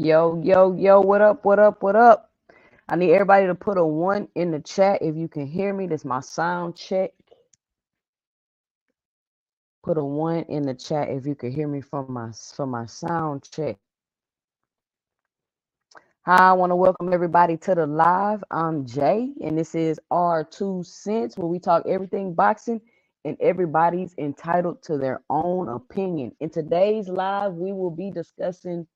Yo, yo, yo, what up, what up, what up? I need everybody to put a 1 in the chat if you can hear me. This is my sound check. Put a 1 in the chat if you can hear me from my sound check. Hi, I want to welcome everybody to the live. I'm Jay, and this is our 2 cents where we talk everything boxing and everybody's entitled to their own opinion. In today's live, we will be discussing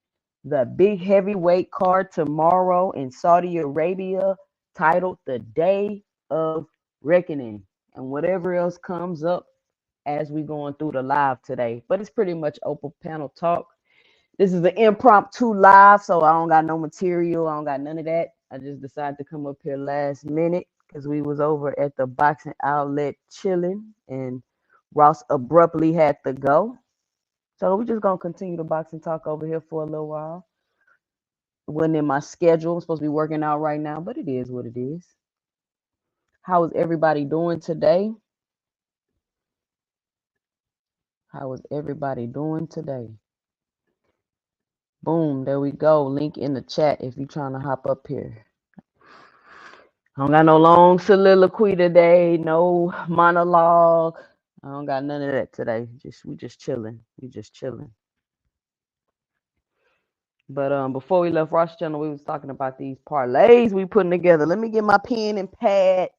the big heavyweight card tomorrow in Saudi Arabia titled The Day of Reckoning and whatever else comes up as we going through the live today. But it's pretty much open panel talk. This is an impromptu live, so I don't got no material. I don't got none of that. I just decided to come up here last minute because we was over at the boxing outlet chilling and Ross abruptly had to go. So we're just gonna continue the boxing talk over here for a little while. It wasn't in my schedule. I'm supposed to be working out right now, but it is what it is. How is everybody doing today? How is everybody doing today? Boom, there we go. Link in the chat if you're trying to hop up here. I don't got no long soliloquy today, no monologue. I don't got none of that today. We just chilling. We just chilling. But before we left Ross channel, we was talking about these parlays we putting together. Let me get my pen and pad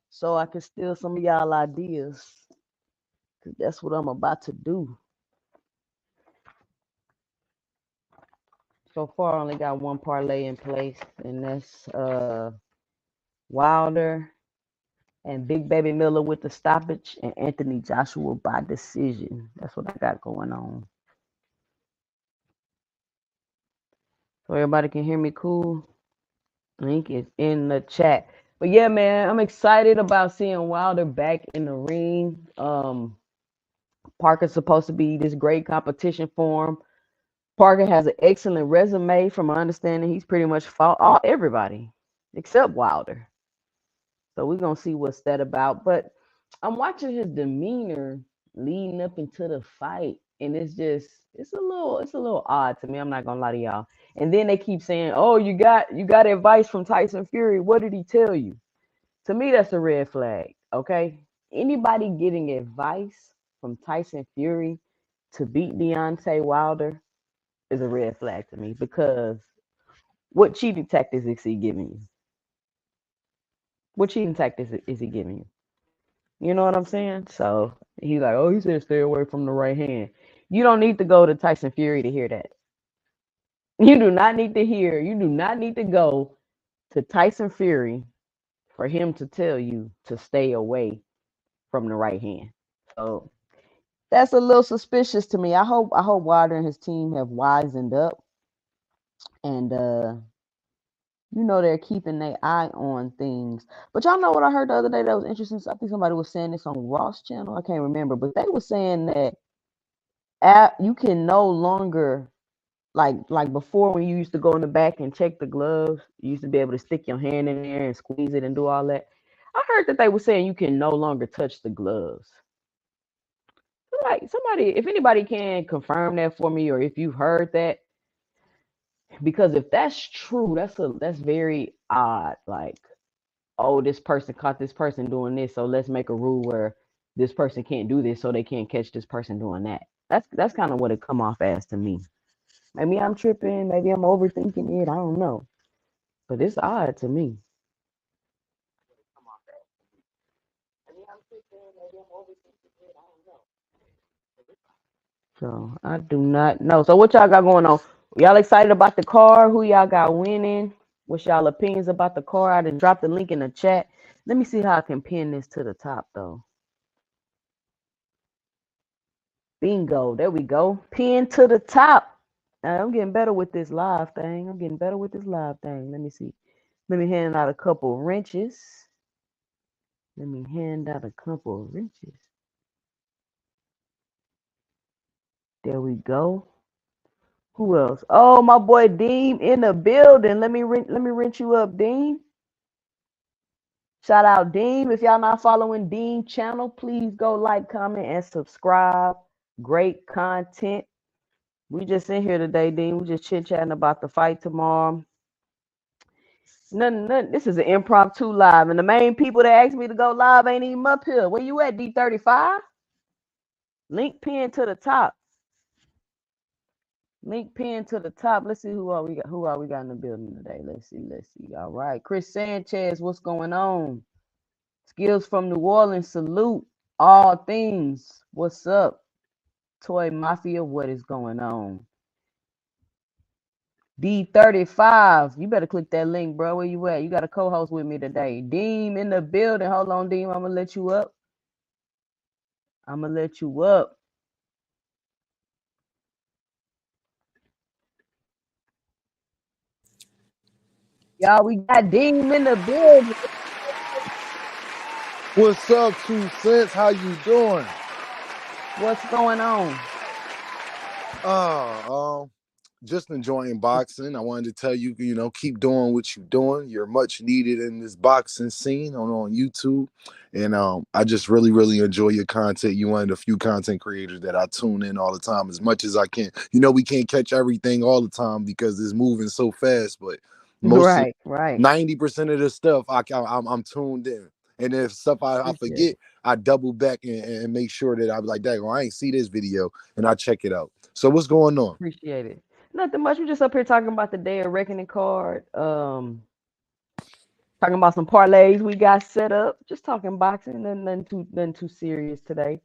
so I can steal some of y'all ideas. Cause that's what I'm about to do. So far I only got one parlay in place, and that's Wilder and Big Baby Miller with the stoppage, and Anthony Joshua by decision. That's what I got going on. So everybody can hear me cool. Link is in the chat. But yeah, man, I'm excited about seeing Wilder back in the ring. Parker's supposed to be this great competition for him. Parker has an excellent resume. From my understanding, he's pretty much fought everybody except Wilder. So we're gonna see what's that about. But I'm watching his demeanor leading up into the fight, and it's a little odd to me. I'm not gonna lie to y'all. And then they keep saying, "Oh, you got advice from Tyson Fury. What did he tell you?" To me, that's a red flag. Okay, anybody getting advice from Tyson Fury to beat Deontay Wilder is a red flag to me, because what cheating tactics is he giving you? What cheating tactics is he giving you? You know what I'm saying? So he's like, oh, he said stay away from the right hand. You don't need to go to Tyson Fury to hear that. You do not need to hear. You do not need to go to Tyson Fury for him to tell you to stay away from the right hand. So that's a little suspicious to me. I hope Wilder and his team have wisened up, and they're keeping their eye on things. But y'all know what I heard the other day that was interesting? I think somebody was saying this on Ross channel. I can't remember, but they were saying that you can no longer, like before, when you used to go in the back and check the gloves, you used to be able to stick your hand in there and squeeze it and do all that. I heard that they were saying you can no longer touch the gloves. Like, somebody, if anybody can confirm that for me, or if you've heard that, because if that's true, that's very odd. Like, oh, this person caught this person doing this, so let's make a rule where this person can't do this, so they can't catch this person doing that. That's kind of what it come off as to me. Maybe I'm tripping, maybe I'm overthinking it, I don't know. But it's odd to me. So I do not know. So what y'all got going on? Y'all excited about the car? Who y'all got winning? What's y'all opinions about the car? I done dropped the link in the chat. Let me see how I can pin this to the top though. Bingo. There we go. Pin to the top. I'm getting better with this live thing. Let me see. Let me hand out a couple wrenches. There we go. Who else? Oh, my boy Dean in the building. Let me wrench you up, Dean. Shout out Dean. If y'all not following Dean channel, please go like, comment, and subscribe. Great content. We just in here today, Dean. We just chit-chatting about the fight tomorrow. Nothing. This is an impromptu live, and the main people that asked me to go live ain't even up here. Where you at, D.23? Link pinned to the top. Let's see who all we got in the building today. Let's see. All right, Chris Sanchez, what's going on? Skills from New Orleans, salute all things. What's up? Toy Mafia, what is going on? D35, you better click that link, bro. Where you at? You got a co-host with me today. Deem in the building. Hold on, Deem. I'm gonna let you up. Y'all, we got Deem in the building. What's up, 2 Cents? How you doing? What's going on? Uh, just enjoying boxing. I wanted to tell you, keep doing what you're doing. You're much needed in this boxing scene on YouTube. And I just really, really enjoy your content. You're one of the few content creators that I tune in all the time as much as I can. We can't catch everything all the time because it's moving so fast, but most of Right, right. 90% of the stuff I'm tuned in. And if stuff I Appreciate forget, it. I double back and make sure that I'm like, dang, I ain't see this video, and I check it out. So what's going on? Appreciate it. Nothing much. We're just up here talking about the Day of Reckoning card. Talking about some parlays we got set up. Just talking boxing. Nothing too serious today.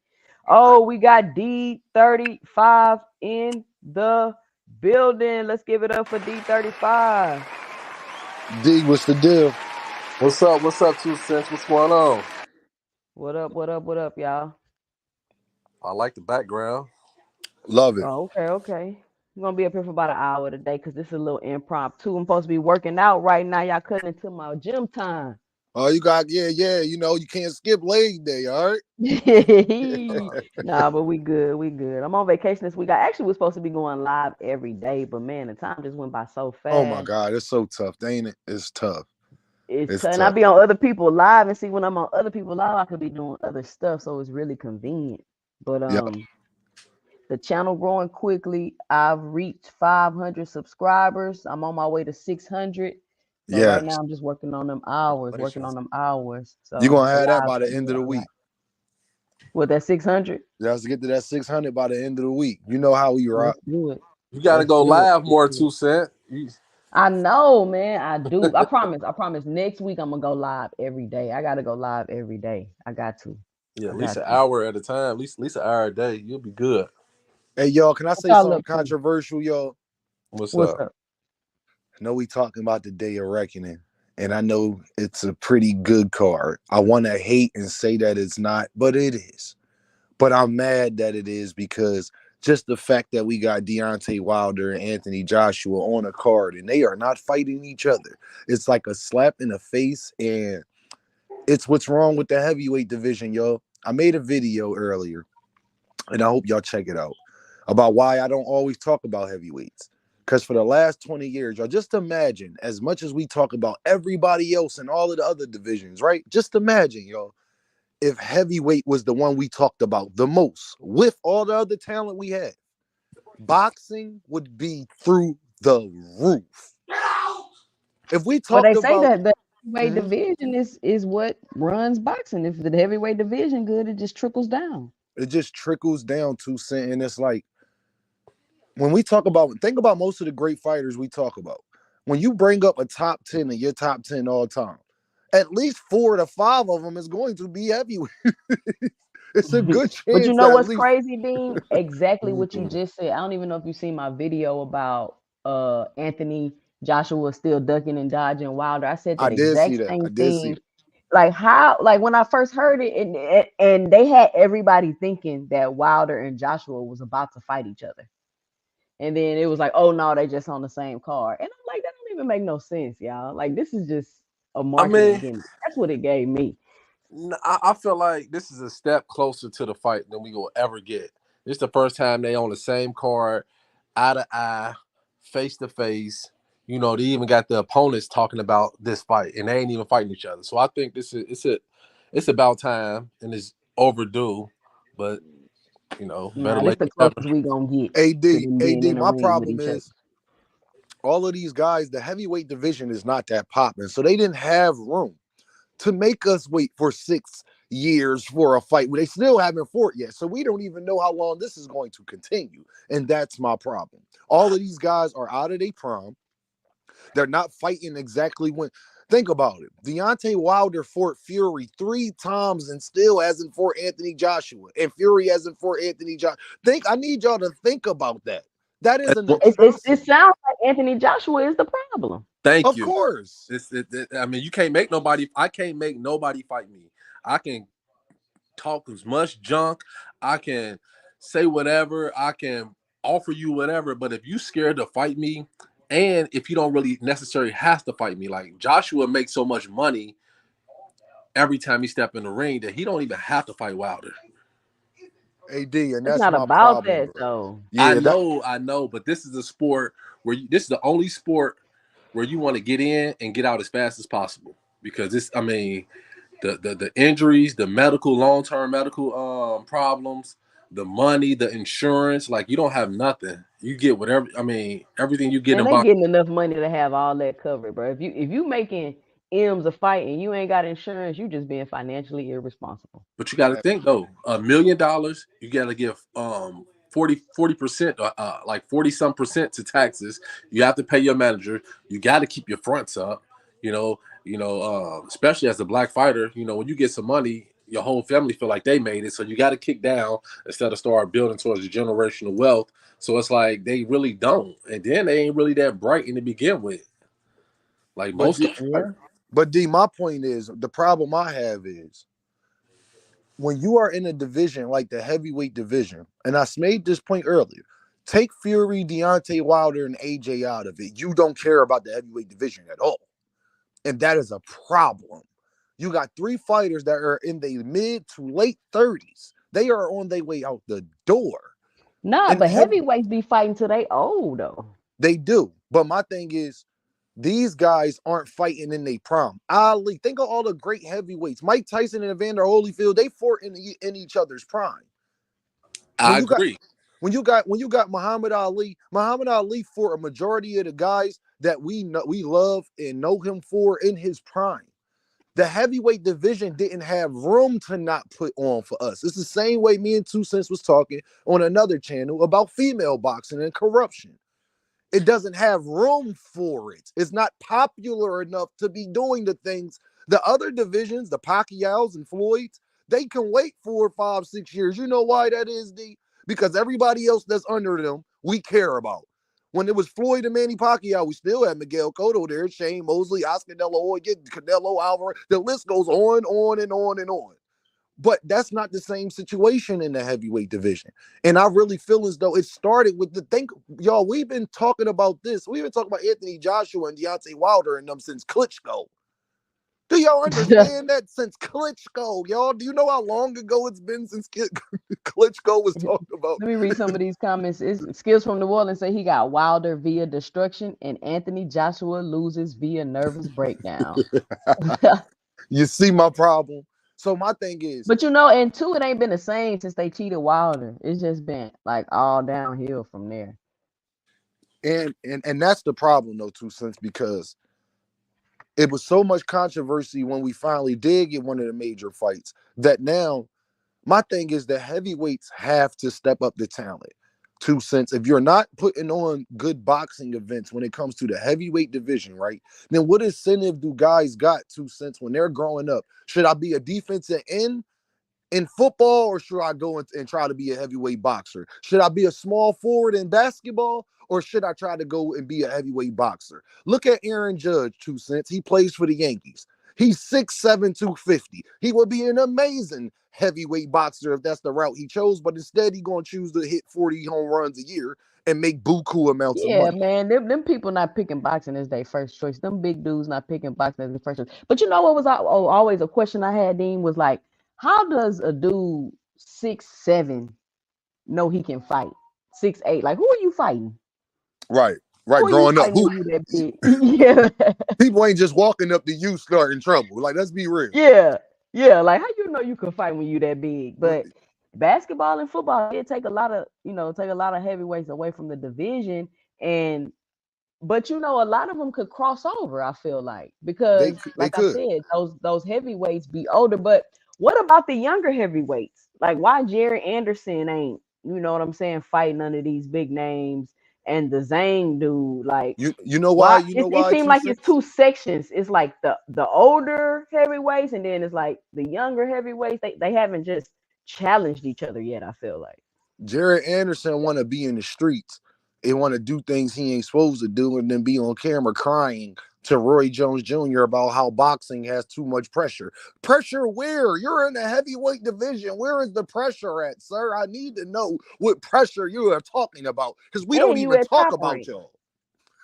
Oh, we got D35 in the building. Let's give it up for D35. D, what's the deal? What's up? What's up, 2 cents? What's going on? What up? What up? What up, y'all? I like the background. Love it. Oh, okay. We're gonna be up here for about an hour today because this is a little impromptu. I'm supposed to be working out right now. Y'all cutting into my gym time. Oh, you got yeah. You can't skip leg day, all right? Nah, but we good. We good. I'm on vacation this week. I actually was supposed to be going live every day, but man, the time just went by so Oh my fast. God, it's so tough, ain't it? It's tough. It's And I tough. be on other people live and see when I'm on other people live, I could be doing other stuff, so it's really convenient. But Yep. the channel growing quickly. I've reached 500 subscribers. I'm on my way to 600. So right now Yes. I'm just working on them hours, working on Congratulations. them hours. You're So gonna the have that lives by the help end me of the out a lot. week. With that 600, Just to get to that 600 by the end of the week. You know how we rock. let's do it. You got to Let's go do it. live Let's more, do it. 2 cent. I know, man. I do. I promise. I promise. Next week I'm gonna go live every day. I gotta go live every day. I got to. Yeah, I at least got an to. hour at a time. At least an hour a day. You'll be good. Hey, y'all, can I What say y'all something up to? controversial, y'all? What's What's up? up? I know we talking about the Day of Reckoning, and I know it's a pretty good card. I want to hate and say that it's not, but it is. But I'm mad that it is because just the fact that we got Deontay Wilder and Anthony Joshua on a card and they are not fighting each other. It's like a slap in the face, and it's what's wrong with the heavyweight division, yo. I made a video earlier, and I hope y'all check it out, about why I don't always talk about heavyweights. Because for the last 20 years, y'all just imagine, as much as we talk about everybody else and all of the other divisions, right? Just imagine, y'all, if heavyweight was the one we talked about the most with all the other talent we had. Boxing would be through the roof. If we Well, they talked say about that the heavyweight Mhm. division is what runs boxing. If the heavyweight division good, it just trickles down. It just trickles down to cent, and it's like when we talk about, think about most of the great fighters we talk about. When you bring up a top 10 of your top 10 all time, at least 4 to 5 of them is going to be heavyweight. It's a good But you chance know that at what's least crazy, Dean? Exactly what you Mm-mm. just said. I don't even know if you seen my video about Anthony Joshua still ducking and dodging Wilder. I said I that did see exact that. I same did see thing. it. Like how, like when I first heard it, and they had everybody thinking that Wilder and Joshua was about to fight each other, and then it was like, oh no, they just on the same card, and I'm like, that don't even make no sense, y'all. Like this is just a I marketing mean, gimmick. That's what it gave me. I feel like this is a step closer to the fight than we will ever get. This is the first time they on the same card, eye to eye, face to face. They even got the opponents talking about this fight, and they ain't even fighting each other. So I think this is it's about time, and it's overdue. But better Nah, this late the than never. closest we gonna get to AD, them being AD, in the my ring with problem each other. is all of these guys, the heavyweight division is not that popping. So they didn't have room to make us wait for 6 years for a fight. They still haven't fought yet. So we don't even know how long this is going to continue. And that's my problem. All of these guys are out of their prime. They're not fighting exactly when. Think about it. Deontay Wilder fought Fury 3 times and still hasn't fought Anthony Joshua. And Fury hasn't fought Anthony Joshua. I need y'all to think about that. That is an It atrocity. sounds like Anthony Joshua is the problem. Thank Of you. course. I mean, you can't make nobody. I can't make nobody fight me. I can talk as much junk. I can say whatever. I can offer you whatever. But if you scared to fight me, and if you don't really necessarily have to fight me, like Joshua makes so much money every time he step in the ring that he don't even have to fight Wilder. AD, and It's that's not my about problem, that bro. though. Yeah, that I know, but this is a sport where this is the only sport where you want to get in and get out as fast as possible because this, I mean, the injuries, the medical long term medical problems, the money, the insurance, like you don't have nothing. You get whatever. I mean, everything you get Man, in they box. getting enough money to have all that covered, bro. If you making M's a fight and you ain't got insurance, you just being financially irresponsible. But you got to that think though, $1 million, you got to give 40% like 40 some percent to taxes. You have to pay your manager. You got to keep your fronts up. Especially as a black fighter, when you get some money, your whole family feel like they made it. So you got to kick down instead of start building towards the generational wealth. So it's like they really don't, and then they ain't really that bright in to begin with. Like but most D, of them, but D, my point is the problem I have is when you are in a division like the heavyweight division, and I made this point earlier, take Fury, Deontay Wilder, and AJ out of it. You don't care about the heavyweight division at all. And that is a problem. You got three fighters that are in the mid to late 30s. They are on their way out the door. Nah, And but heavyweights be fighting till they old though. they do. But my thing is, these guys aren't fighting in their prime. Ali, think of all the great heavyweights. Mike Tyson and Evander Holyfield, they fought in each other's prime. When I you got agree. when you got Muhammad Ali for a majority of the guys that we love and know him for in his prime. The heavyweight division didn't have room to not put on for us. It's the same way me and Two Cents was talking on another channel about female boxing and corruption. It doesn't have room for it. It's not popular enough to be doing the things. The other divisions, the Pacquiao's and Floyd's, they can wait 4, 5, 6 years. You know why that is, D? Because everybody else that's under them, we care about. When it was Floyd and Manny Pacquiao, we still had Miguel Cotto there, Shane Mosley, Oscar De La Hoya, Canelo Alvarez. The list goes on and on and on. But that's not the same situation in the heavyweight division. And I really feel as though it started with y'all, we've been talking about this. We've been talking about Anthony Joshua and Deontay Wilder and them since Klitschko. Do y'all understand that? Since Klitschko, y'all, do you know how long ago it's been since Klitschko was talked about? Let me read some of these comments. It's Skills from New Orleans say he got Wilder via destruction and Anthony Joshua loses via nervous breakdown. You see my problem? So my thing is, But and two, it ain't been the same since they cheated Wilder. It's just been like all downhill from there. and that's the problem though, Two Cents, because it was so much controversy when we finally did get one of the major fights that now my thing is the heavyweights have to step up the talent. Two Cents. If you're not putting on good boxing events when it comes to the heavyweight division, right? Then what incentive do guys got, Two Cents, when they're growing up? Should I be a defensive end in football, or should I go and try to be a heavyweight boxer? Should I be a small forward in basketball, or should I try to go and be a heavyweight boxer? Look at Aaron Judge, Two Cents. He plays for the Yankees. He's 6'7", 250. He would be an amazing heavyweight boxer if that's the route he chose, but instead he's going to choose to hit 40 home runs a year and make buku amounts of Yeah, money. man, them people not picking boxing as their first choice. Them big dudes not picking boxing as their first choice. But you know what was always a question I had, Dean, was like, how does a dude 6'7" know he can fight? 6'8", like who are you fighting? Right, Who right. are you Growing up, fighting when you that big? Yeah, people ain't just walking up to you starting trouble. Like, let's be real. yeah, yeah. Like how you know you can fight when you that big? But basketball and football did take a lot of take a lot of heavyweights away from the division, and but a lot of them could cross over. I feel like They because, they like I could. said, those heavyweights be older. But what about the younger heavyweights? Like why Jerry Anderson ain't what I'm saying fighting under these big names and the Zane dude? Like You know why? why You know it why? seemed Two like it's Cents. two sections. It's like the older heavyweights and then it's like the younger heavyweights. They haven't just challenged each other yet. I feel like. Jared Anderson want to be in the streets. He want to do things he ain't supposed to do, and then be on camera crying to Roy Jones Jr. about how boxing has too much pressure. Pressure where? You're in the heavyweight division. Where is the pressure at, sir? I need to know what pressure you are talking about because we don't And you even at talk top about rank y'all.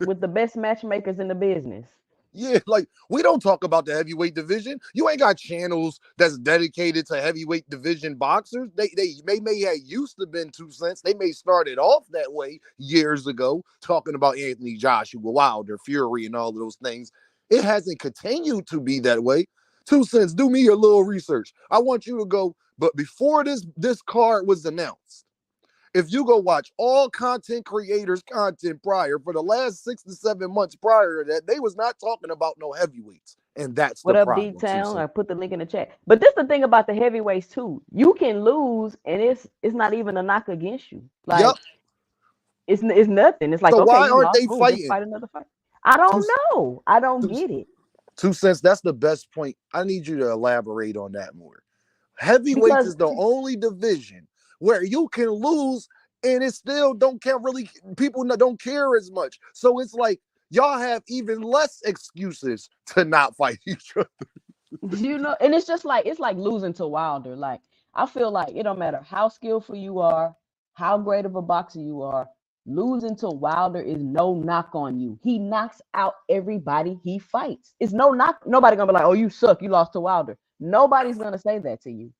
with the best matchmakers in the business. Yeah, like we don't talk about the heavyweight division. You ain't got channels that's dedicated to heavyweight division boxers. They may have used to been 2 cents. They may started off that way years ago, talking about Anthony Joshua, Wilder, Fury, and all of those things. It hasn't continued to be that way. 2 cents. Do me a little research. I want you to go. But before this card was announced, if you go watch all content creators' content prior for the last 6 to 7 months prior to that, they was not talking about no heavyweights. And that's the What up, D problem, Town? Tucson. I put the link in the chat. But this the thing about the heavyweights too. You can lose, and it's not even a knock against you. Yep. Like it's nothing. It's like So okay, why you aren't lost. they Oh, just fighting? fight another fight. I Two, don't know. I don't two, get it 2 cents. That's the best point. I need you to elaborate on that more. Heavyweights because is the only division where you can lose and it still don't care really. People don't care as much. So it's like y'all have even less excuses to not fight each other. and it's like losing to Wilder. Like I feel like it don't matter how skillful you are, how great of a boxer you are. Losing to Wilder is no knock on you. He knocks out everybody he fights. It's no knock. Nobody gonna be like, "Oh, you suck. You lost to Wilder." Nobody's gonna say that to you.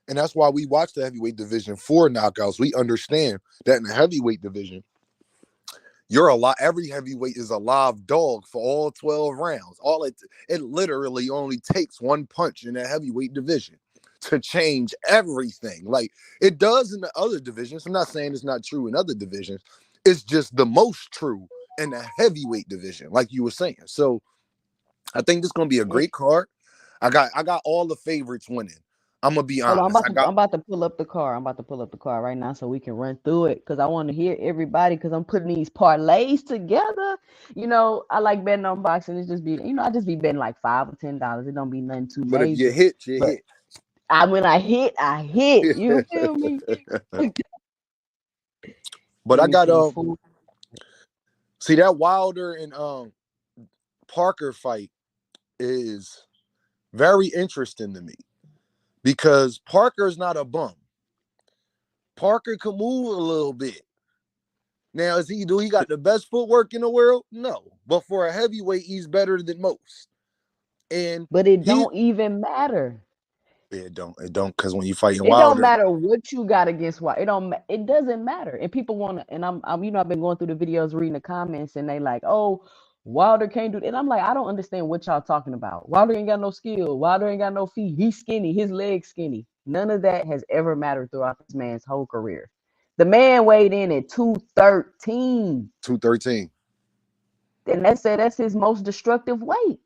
And that's why we watch the heavyweight division for knockouts. We understand that in the heavyweight division, you're a lot. Every heavyweight is a live dog for all 12 rounds. It literally only takes one punch in the heavyweight division to change everything. Like it does in the other divisions. I'm not saying it's not true in other divisions. It's just the most true in the heavyweight division, like you were saying. So I think this is gonna be a great card. I got all the favorites winning. I'm gonna be Hold on, honest. I'm about to pull up the car. I'm about to pull up the car right now so we can run through it because I want to hear everybody because I'm putting these parlays together. I like betting on boxing. It's just I just be betting like $5 or $10. It don't be nothing too But if you major. hit, you But hit. when I hit, I hit. You feel me? But Let I me got see. Food. see that Wilder and Parker fight is very interesting to me because Parker's not a bum. Parker can move a little bit. Now, do he got the best footwork in the world? No. But for a heavyweight, he's better than most. And But it he don't even matter. it don't because when you fighting It don't Wilder, matter what you got against what. It doesn't matter. And people want to. And I'm I've been going through the videos, reading the comments, and they like, oh, Wilder can't do it. And I'm like, I don't understand what y'all talking about. Wilder ain't got no skill. Wilder ain't got no feet. He's skinny. His legs skinny. None of that has ever mattered throughout this man's whole career. The man weighed in at 213, 213. and that's his most destructive weight.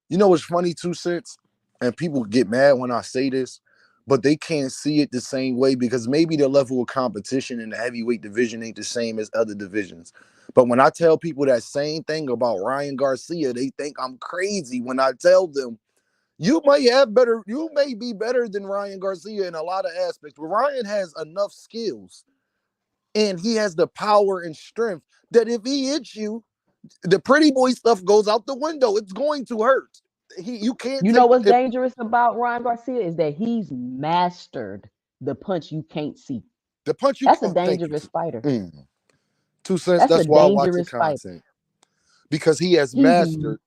You know what's funny, 2 cents? And people get mad when I say this, but they can't see it the same way because maybe the level of competition in the heavyweight division ain't the same as other divisions. But when I tell people that same thing about Ryan Garcia, they think I'm crazy when I tell them you may be better than Ryan Garcia in a lot of aspects, but Ryan has enough skills and he has the power and strength that if he hits you, the pretty boy stuff goes out the window. It's going to hurt. You can't You know take what's if dangerous about Ryan Garcia is that he's mastered the punch you can't see. the punch you That's a can't. Thank you. dangerous fighter. 2 cents. That's a That's why I watch the dangerous fighter. content because he has He's mastered.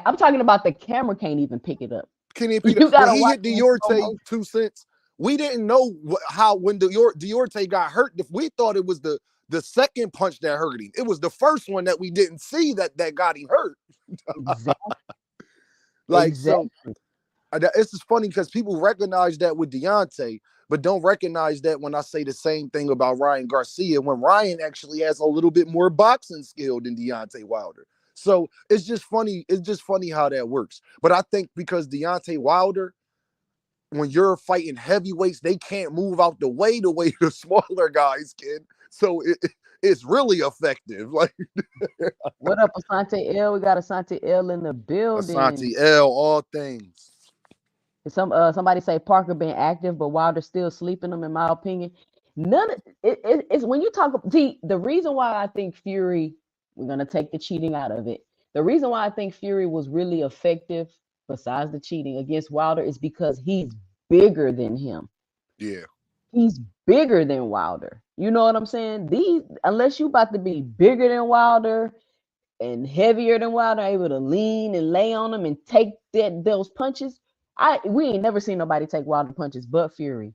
I'm talking about the camera can't even pick it up. Can he You when gotta he watch hit it in slow Diorte? motion. 2 cents. We didn't know how when Diorte got hurt. We thought it was the second punch that hurt him. It was the first one that we didn't see that got him hurt. Exactly. Like so, Exactly. it's just funny because people recognize that with Deontay, but don't recognize that when I say the same thing about Ryan Garcia, when Ryan actually has a little bit more boxing skill than Deontay Wilder. So it's just funny. It's just funny how that works. But I think because Deontay Wilder, when you're fighting heavyweights, they can't move out the way the smaller guys can. So it's really effective. Like What up, Asante L? We got Asante L in the building. Asante L, all things. Somebody say Parker been active, but Wilder still sleeping him. In my opinion, none of it's when you talk. See, the reason why I think Fury, we're gonna take the cheating out of it. The reason why I think Fury was really effective, besides the cheating against Wilder, is because he's bigger than him. Yeah. He's bigger than Wilder. You know what I'm saying? Unless you about to be bigger than Wilder and heavier than Wilder, able to lean and lay on them and take those punches. We ain't never seen nobody take Wilder punches but Fury.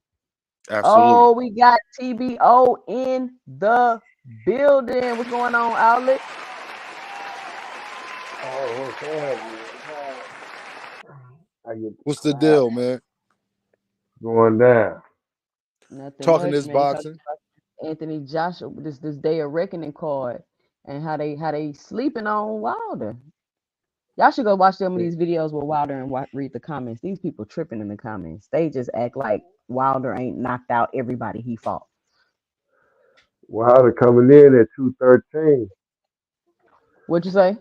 Absolutely. Oh, we got TBO in the building. What's going on, Outlet? Oh, what's happening? I get the What's the crowd deal, man? going down. Nothing Talking much, this man. Talking boxing. about Anthony Joshua, this Day of Reckoning card, and how they sleeping on Wilder. Y'all should go watch some of these videos with Wilder and read the comments. These people tripping in the comments. They just act like Wilder ain't knocked out everybody he fought. Wilder coming in at 213. What'd you say?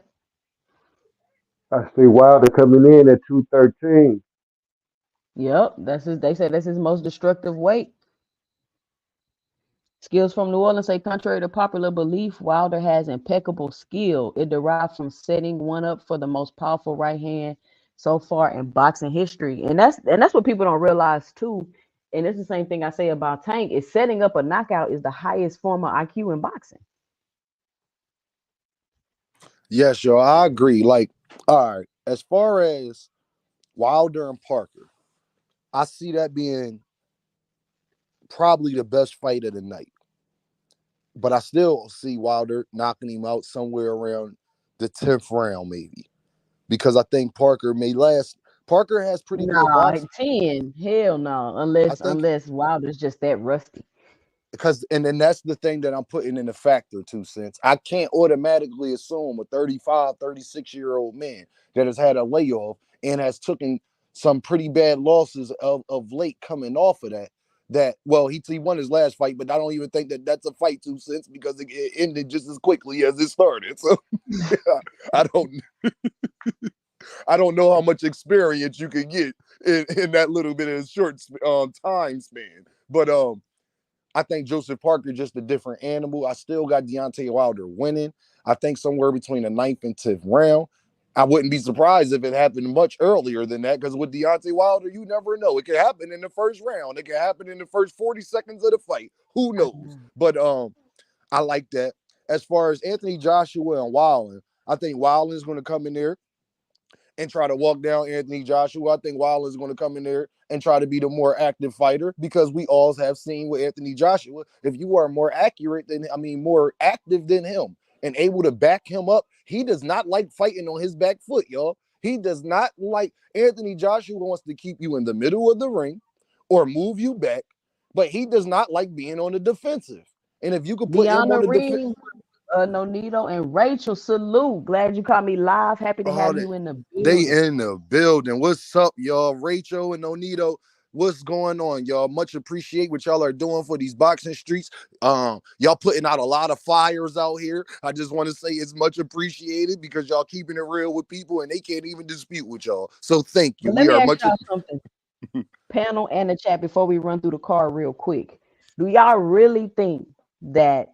I see Wilder coming in at 213. Yep, that's his. They say that's his most destructive weight. Skills from New Orleans say, contrary to popular belief, Wilder has impeccable skill. It derives from setting one up for the most powerful right hand so far in boxing history, and that's what people don't realize too. And it's the same thing I say about Tank. Is setting up a knockout is the highest form of IQ in boxing. Yes, yo, I agree. Like, all right, as far as Wilder and Parker, I see that being probably the best fight of the night. But I still see Wilder knocking him out somewhere around the 10th round, maybe. Because I think Parker may last. Parker has pretty good Nah, boxing. 10. Hell no. I Unless think unless Wilder's just that rusty. because and then that's the thing that I'm putting in the factor 2 cents. I can't automatically assume a 35, 36-year-old man that has had a layoff and has taken some pretty bad losses of late coming off of that well he won his last fight, but I don't even think that that's a fight 2 cents because it ended just as quickly as it started. So I don't I don't know how much experience you can get in that little bit of short time span, but I think Joseph Parker just a different animal. I still got Deontay Wilder winning. I think somewhere between the 9th and 10th round. I wouldn't be surprised if it happened much earlier than that, because with Deontay Wilder, you never know. It could happen in the first round. It could happen in the first 40 seconds of the fight. Who knows? But I like that. As far as Anthony Joshua and Wilder, I think Wilder is going to come in there and try to walk down Anthony Joshua. I think Wilder is going to come in there and try to be the more active fighter, because we all have seen with Anthony Joshua, if you are more accurate than, more active than him and able to back him up, he does not like fighting on his back foot, y'all. He does not like. Anthony Joshua wants to keep you in the middle of the ring or move you back, but he does not like being on the defensive. And if you could put him on Deanna the defense, Reed, Nonito, and Rachel, salute. Glad you caught me live. Happy to oh, have you in the they building. in the building. What's up, y'all? Rachel and Onito, what's going on, y'all? Much appreciate what y'all are doing for these boxing streets. Y'all putting out a lot of fires out here. I just want to say it's much appreciated because y'all keeping it real with people and they can't even dispute with y'all. So thank you. But let We me are ask much. y'all something, panel and the chat, before we run through the card real quick. Do y'all really think that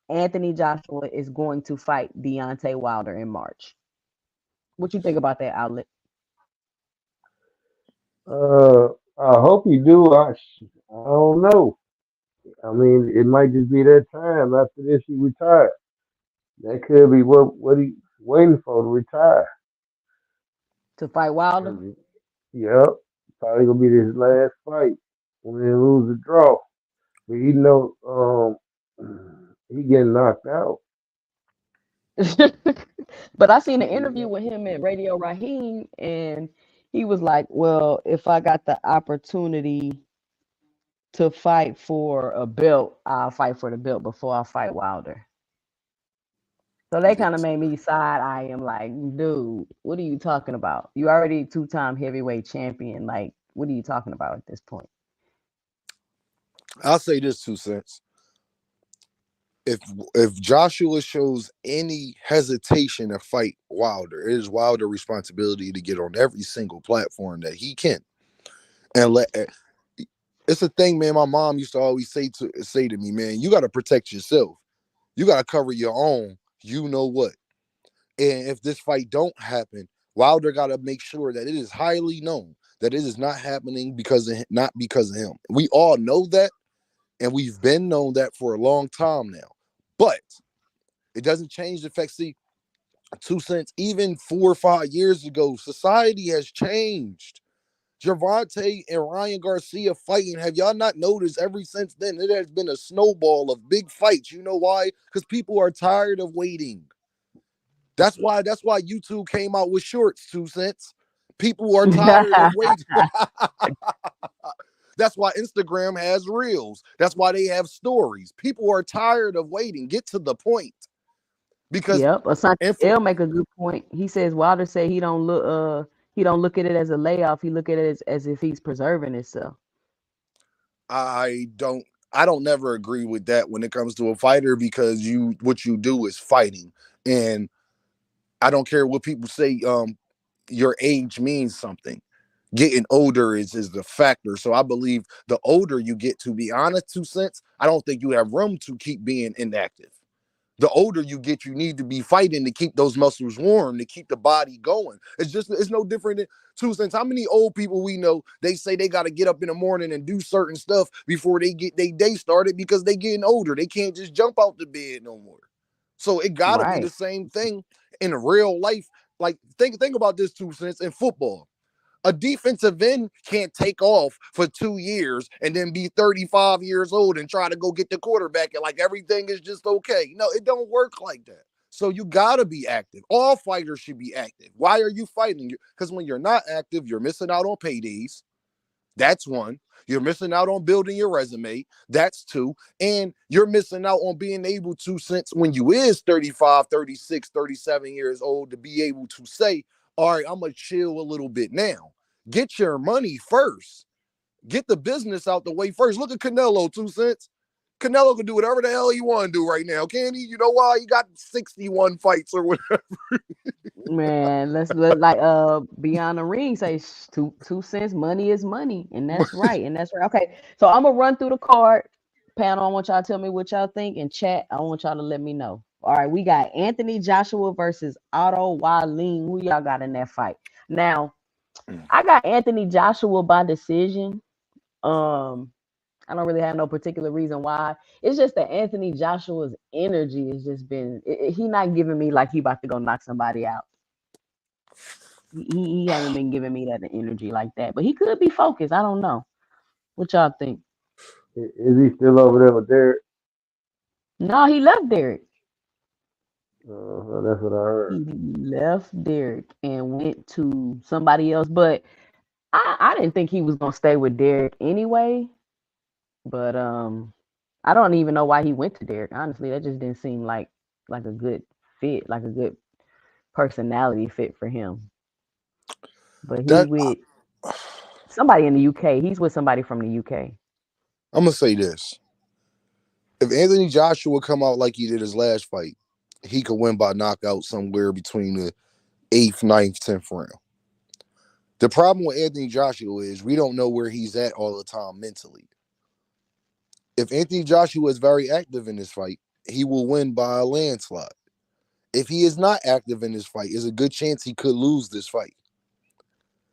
Anthony Joshua is going to fight Deontay Wilder in March? What you think about that, Outlet? I hope you do. I don't know. I mean, it might just be that time after this he retire. That could be what he waiting for to retire. To fight Wilder? 'Cause, yep, probably gonna be his last fight. Win, lose, or draw. But he know he getting knocked out. But I seen an interview Yeah. with him at Radio Raheem, and he was like, well, if I got the opportunity to fight for a belt, I'll fight for the belt before I fight Wilder. So they kind of made me side eye him, like, dude, what are you talking about? You already two-time heavyweight champion. Like, what are you talking about at this point? I'll say this 2 cents. If Joshua shows any hesitation to fight Wilder, it is Wilder's responsibility to get on every single platform that he can and let. It's a thing, man. My mom used to always say to me, man, you got to protect yourself. You got to cover your own. You know what? And if this fight don't happen, Wilder got to make sure that it is highly known that it is not happening not because of him. We all know that, and we've been known that for a long time now. But it doesn't change the fact. See, 2 cents. Even 4 or 5 years ago, society has changed. Javante and Ryan Garcia fighting. Have y'all not noticed ever since then? It has been a snowball of big fights. You know why? Because people are tired of waiting. That's why YouTube came out with shorts, 2 cents. People are tired of waiting. That's why Instagram has reels. That's why they have stories. People are tired of waiting. Get to the point. Because Yep. Asante info L make a good point. He says Wilder said he don't look at it as a layoff. He look at it as if he's preserving himself. I don't I don't never agree with that when it comes to a fighter, because you what you do is fighting. And I don't care what people say, your age means something. Getting older is the factor. So I believe the older you get, to be honest, 2 cents, I don't think you have room to keep being inactive. The older you get, you need to be fighting to keep those muscles warm, to keep the body going. It's no different than 2 cents. How many old people we know, they say they got to get up in the morning and do certain stuff before they get their day started because they getting older. They can't just jump out the bed no more. So it got to be the Right. same thing in real life. Like think about this, 2 cents, in football. A defensive end can't take off for 2 years and then be 35 years old and try to go get the quarterback and like everything is just okay. No, it don't work like that. So you gotta be active. All fighters should be active. Why are you fighting? Because when you're not active, you're missing out on paydays. That's one. You're missing out on building your resume. That's two. And you're missing out on being able to, since when you is 35, 36, 37 years old, to be able to say, all right, I'm going to chill a little bit now. Get your money first. Get the business out the way first. Look at Canelo, 2 cents. Canelo can do whatever the hell he want to do right now, can he? You know why? He got 61 fights or whatever. Man, let's let like Beyond the Ring say 2 cents. Money is money, and that's right, and that's right. Okay, so I'm gonna run through the card panel. I want y'all to tell me what y'all think, and chat. I want y'all to let me know. All right, we got Anthony Joshua versus Otto Wallin. Who y'all got in that fight? Now, I got Anthony Joshua by decision. Um, I don't really have no particular reason why. It's just that Anthony Joshua's energy has just been. He not giving me like he about to go knock somebody out. He haven't been giving me that energy like that. But he could be focused. I don't know. What y'all think? Is he still over there with Derek? No, he left Derek. That's what I heard. He left Derek and went to somebody else. But I didn't think he was gonna stay with Derek anyway. But I don't even know why he went to Derek. Honestly, that just didn't seem like a good fit, like a good personality fit for him. But he That with somebody in the UK. He's with somebody from the UK. I'm gonna say this: if Anthony Joshua come out like he did his last fight, he could win by knockout somewhere between the eighth, ninth, 10th round. The problem with Anthony Joshua is we don't know where he's at all the time mentally. If Anthony Joshua is very active in this fight, he will win by a landslide. If he is not active in this fight, there's a good chance he could lose this fight.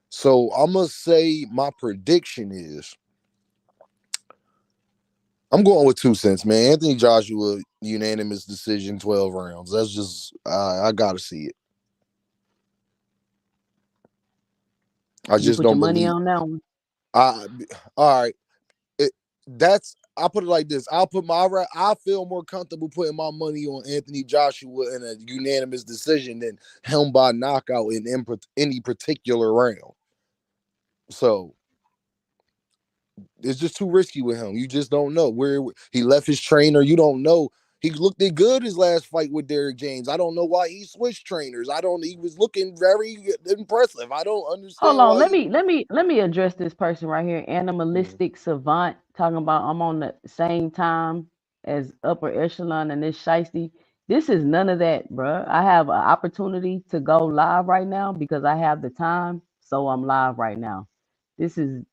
So I'm gonna say my prediction is I'm going with 2 cents, man. Anthony Joshua, unanimous decision, 12 rounds. That's just I gotta see it. I You just put your don't money believe. on that one. I all right. It, that's I'll put it like this. I feel more comfortable putting my money on Anthony Joshua in a unanimous decision than him by knockout in any particular round. So it's just too risky with him. You just don't know where he left his trainer. You don't know. He looked good his last fight with Derrick James. I don't know why he switched trainers. I don't. He was looking very impressive. I don't Hold understand on, why let he. me let me let me address this person right here. Mm, Animalistic savant talking about I'm on the same time as upper echelon and this shiesty. This is none of that, bruh. I have an opportunity to go live right now because I have the time, so I'm live right now. This is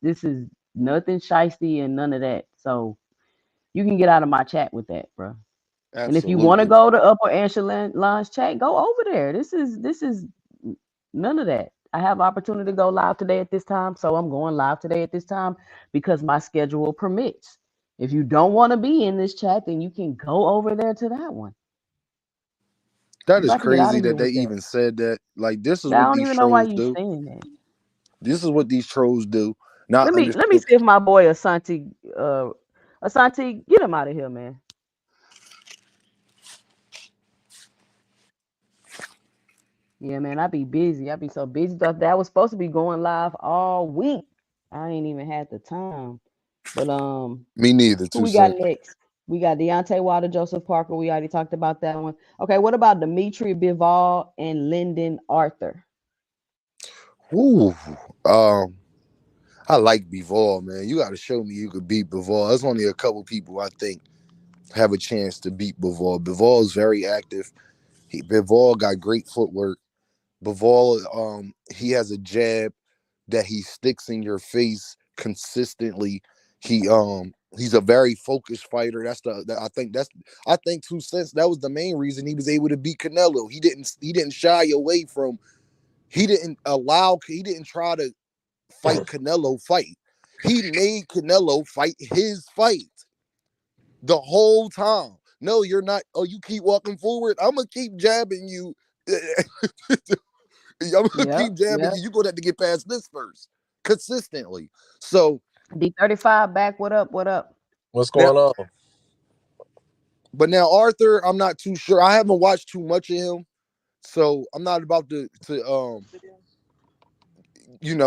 nothing shiesty and none of that. So you can get out of my chat with that, bruh. And if you want to absolutely. go to upper echelon lounge chat, go over there. This is none of that. I have opportunity to go live today at this time, so I'm going live today at this time because my schedule permits. If you don't want to be in this chat, then you can go over there to that one. That You is about to get out crazy of here that they with that. even said that. Like, this is I what don't these even know why trolls you do. saying that. This is what these trolls do. Not Let me understand. see if my boy Asante, get him out of here, man. Yeah, man, I be busy. I be so busy. That was supposed to be going live all week. I ain't even had the time. But Me neither. who Two we got cents. next? We got Deontay Wilder, Joseph Parker. We already talked about that one. Okay, what about Dimitri Bivol and Lyndon Arthur? Woo. Um, I like Bivol, man. You got to show me you could beat Bivol. There's only a couple people I think have a chance to beat Bivol. Bivol is very active. Bivol got great footwork. Bivol, he has a jab that he sticks in your face consistently. He's a very focused fighter. I think 2 cents. That was the main reason he was able to beat Canelo. He didn't shy away from. He didn't try to fight Canelo fight. He made Canelo fight his fight the whole time. No, you're not. Oh, you keep walking forward. I'm gonna keep jabbing you. I'm gonna Yep, keep jabbing yep. you. You're gonna have to get past this first, consistently. So D35 back. What up? What up? What's now, going on? but now Arthur, I'm not too sure. I haven't watched too much of him, so I'm not about to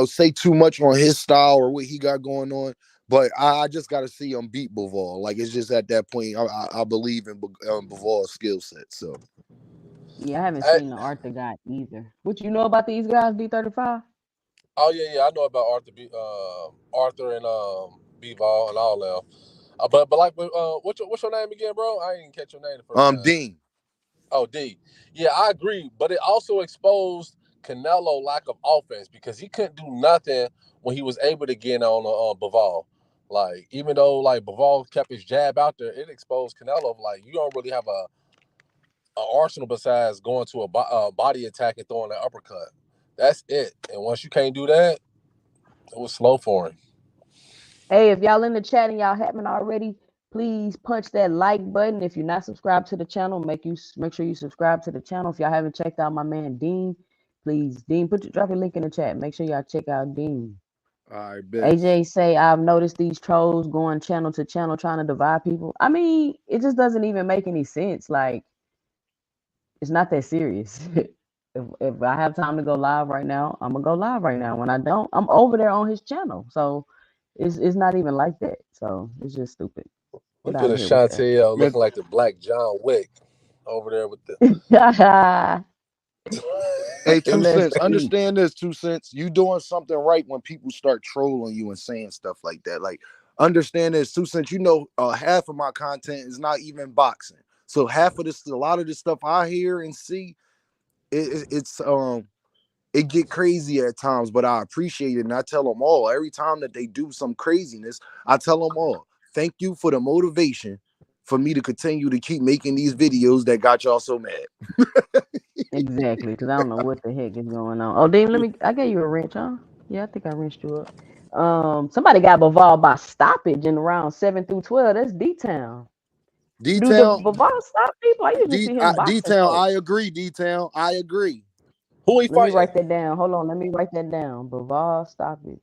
say too much on his style or what he got going on. But I just got to see him beat Bivol. Like, it's just at that point, I believe in Bivol's skill set. So Yeah, I haven't I, seen the Arthur guy either. What you know about these guys, D35? oh yeah, I know about Arthur and Bivol and all them. But like, what's your name again, bro? I didn't catch your name the first time. Dean. Oh, D. Yeah, I agree. But it also exposed Canelo lack of offense because he couldn't do nothing when he was able to get on Bivol. Like, even though like Bivol kept his jab out there, it exposed Canelo. Like, you don't really have a arsenal besides going to a body attack and throwing an uppercut. That's it. And once you can't do that, it was slow for him. Hey, if y'all in the chat and y'all haven't already, please punch that like button. If you're not subscribed to the channel, make sure you subscribe to the channel. If y'all haven't checked out my man Dean, please Dean, drop your link in the chat. Make sure y'all check out Dean. I bet. AJ say I've noticed these trolls going channel to channel trying to divide people. I mean, it just doesn't even make any sense. Like, it's not that serious. If I have time to go live right now, I'm gonna go live right now. When I don't, I'm over there on his channel. So it's not even like that. So it's just stupid. Get Look out at of here with that. Chantel Man, looking like the Black John Wick over there with the. hey, two Let's cents. see. Understand this, 2 cents. You doing something right when people start trolling you and saying stuff like that. Like, understand this, 2 cents. Half of my content is not even boxing. So half of this, a lot of this stuff I hear and see, it get crazy at times. But I appreciate it, and I tell them all every time that they do some craziness. I tell them all, thank you for the motivation for me to continue to keep making these videos that got y'all so mad. Exactly, because I don't know what the heck is going on. Oh, Dean, I gave you a wrench, huh? Yeah, I think I wrenched you up. Somebody got Bavall by stoppage in round 7 through 12. That's D Town. Do the D-Town, Bavall stop people? I usually see him boxing D-Town, I folks. agree. D-Town, I agree. Who he Let me fighting? write that down. Hold on, let me write that down. Bavall stoppage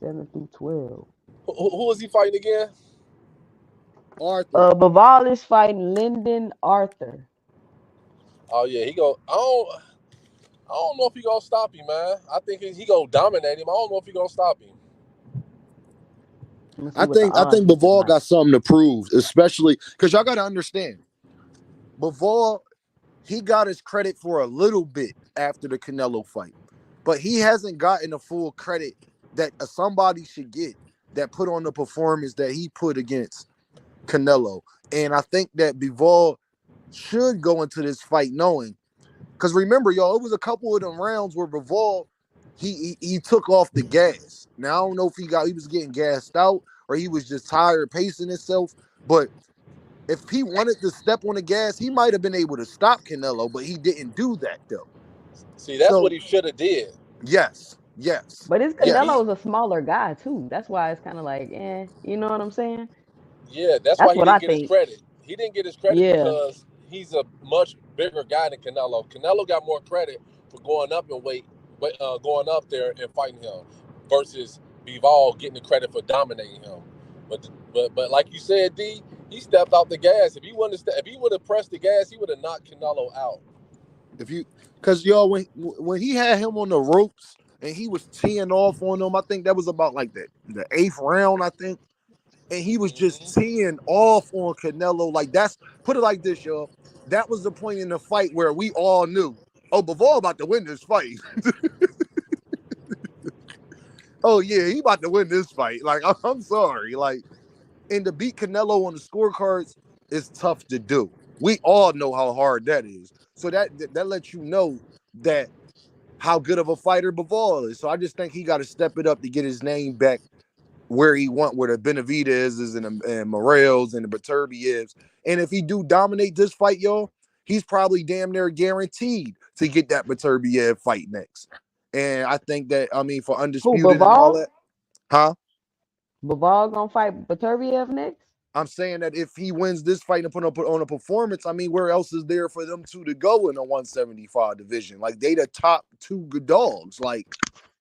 7 through 12. Who is he fighting again? Arthur. Bavall is fighting Lyndon Arthur. Oh yeah, he go. I don't know if he gonna stop him, man. I think he gonna dominate him. I don't know if he gonna stop him. Let me see I what the think I odds think looking Bivol like. got something to prove, especially because y'all got to understand, Bivol, he got his credit for a little bit after the Canelo fight, but he hasn't gotten the full credit that somebody should get that put on the performance that he put against Canelo. And I think that Bivol should go into this fight knowing, because remember, y'all, it was a couple of them rounds where Bivol he took off the gas. Now I don't know if he was getting gassed out or he was just tired pacing himself, but if he wanted to step on the gas, he might have been able to stop Canelo, but he didn't do that though. See, that's what So he should have did. yes, yes, But his He, yes. Canelo's a smaller guy too. That's why it's kind of like, you know what I'm saying? yeah, that's why That's he what I didn't get his think. credit. He didn't get his credit Yeah, because he's a much bigger guy than Canelo. Canelo got more credit for going up in weight, going up there and fighting him, versus Bivol getting the credit for dominating him. But like you said, D, he stepped off the gas. If he would have pressed the gas, he would have knocked Canelo out. If you, because y'all, when he had him on the ropes and he was teeing off on him, I think that was about like the eighth round, I think, and he was just Mm-hmm. teeing off on Canelo. Like, that's, put it like this, y'all. That was the point in the fight where we all knew, oh, Bivol about to win this fight. Oh yeah, he about to win this fight. Like, I'm sorry, like, and to beat Canelo on the scorecards is tough to do. We all know how hard that is. So that lets you know that how good of a fighter Bivol is. So I just think he got to step it up to get his name back where he want, where the Benavidez is and Morales and the Beterbievs. And if he do dominate this fight, y'all, he's probably damn near guaranteed to get that Beterbiev fight next. And I think that, I mean, for Who, undisputed and all Bivol? that, huh? Bivol gonna fight Beterbiev next? I'm saying that if he wins this fight and put up on a performance, I mean, where else is there for them two to go in the 175 division? Like, they the top two good dogs. Like,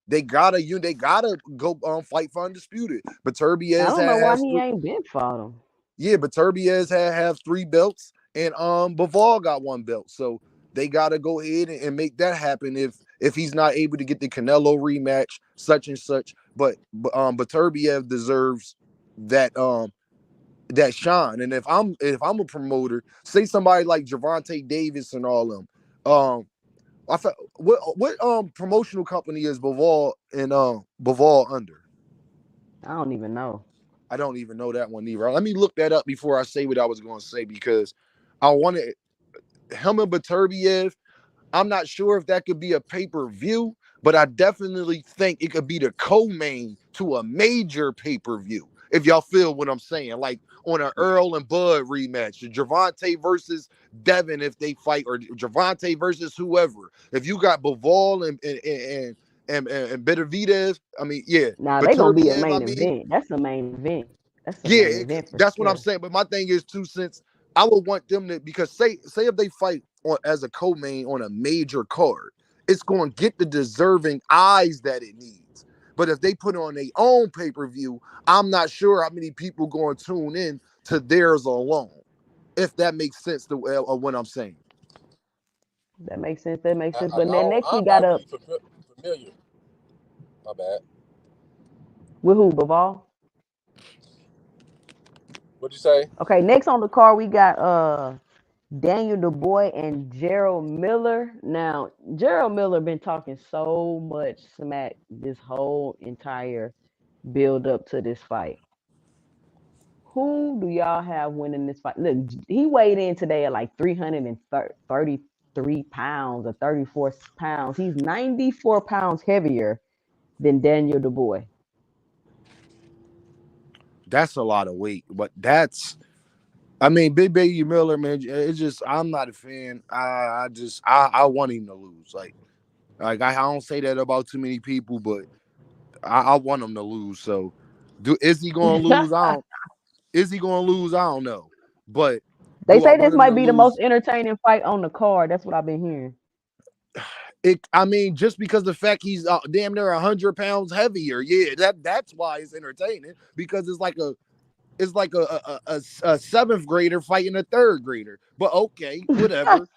they gotta go fight for undisputed. But I Beterbiev don't know why has he ain't been fought him. yeah, but Beterbiev have 3 belts, and Bivol got 1 belt. So they gotta go ahead and make that happen if he's not able to get the Canelo rematch, such and such. But Beterbiev deserves that shine. And if I'm a promoter, say somebody like Gervonta Davis and all them, I thought what promotional company is Bivol under? I don't even know. I don't even know that one either. Let me look that up before I say what I was going to say, because I wanted him and Beterbiev. I'm not sure if that could be a pay-per-view, but I definitely think it could be the co-main to a major pay-per-view. If y'all feel what I'm saying, like on an Earl and Bud rematch, Gervonta versus Devin if they fight, or Gervonta versus whoever. If you got Bivol and Benavidez, I mean, yeah, Now they gonna be a Beterbiev, I main mean, event. That's the main event. That's the yeah, main event for that's what I'm sure. saying. But my thing is, too, since I would want them to, because say if they fight as a co-main on a major card, it's going to get the deserving eyes that it needs. But if they put it on their own pay-per-view, I'm not sure how many people going to tune in to theirs alone. If that makes sense to what I'm saying. That makes sense. That makes sense. But then next we I'm got not up really familiar. My bad. with who? Bivol. What'd you say? Okay, next on the card we got Daniel Dubois and Gerald Miller. Now, Gerald Miller been talking so much smack this whole entire build up to this fight. Who do y'all have winning this fight? Look, he weighed in today at like 333 pounds or 34 pounds. He's 94 pounds heavier than Daniel Dubois. That's a lot of weight, but I mean, Big Baby Miller, man, it's just, I'm not a fan. I want him to lose. Like I don't say that about too many people, but I want him to lose. So, is he going to lose? I don't. Is he going to lose? I don't know. But They do I say want this him to might be the most lose? entertaining fight on the card. That's what I've been hearing. I mean, just because the fact he's damn near 100 pounds heavier, yeah, that's why it's entertaining, because it's like a seventh grader fighting a third grader. But okay, whatever.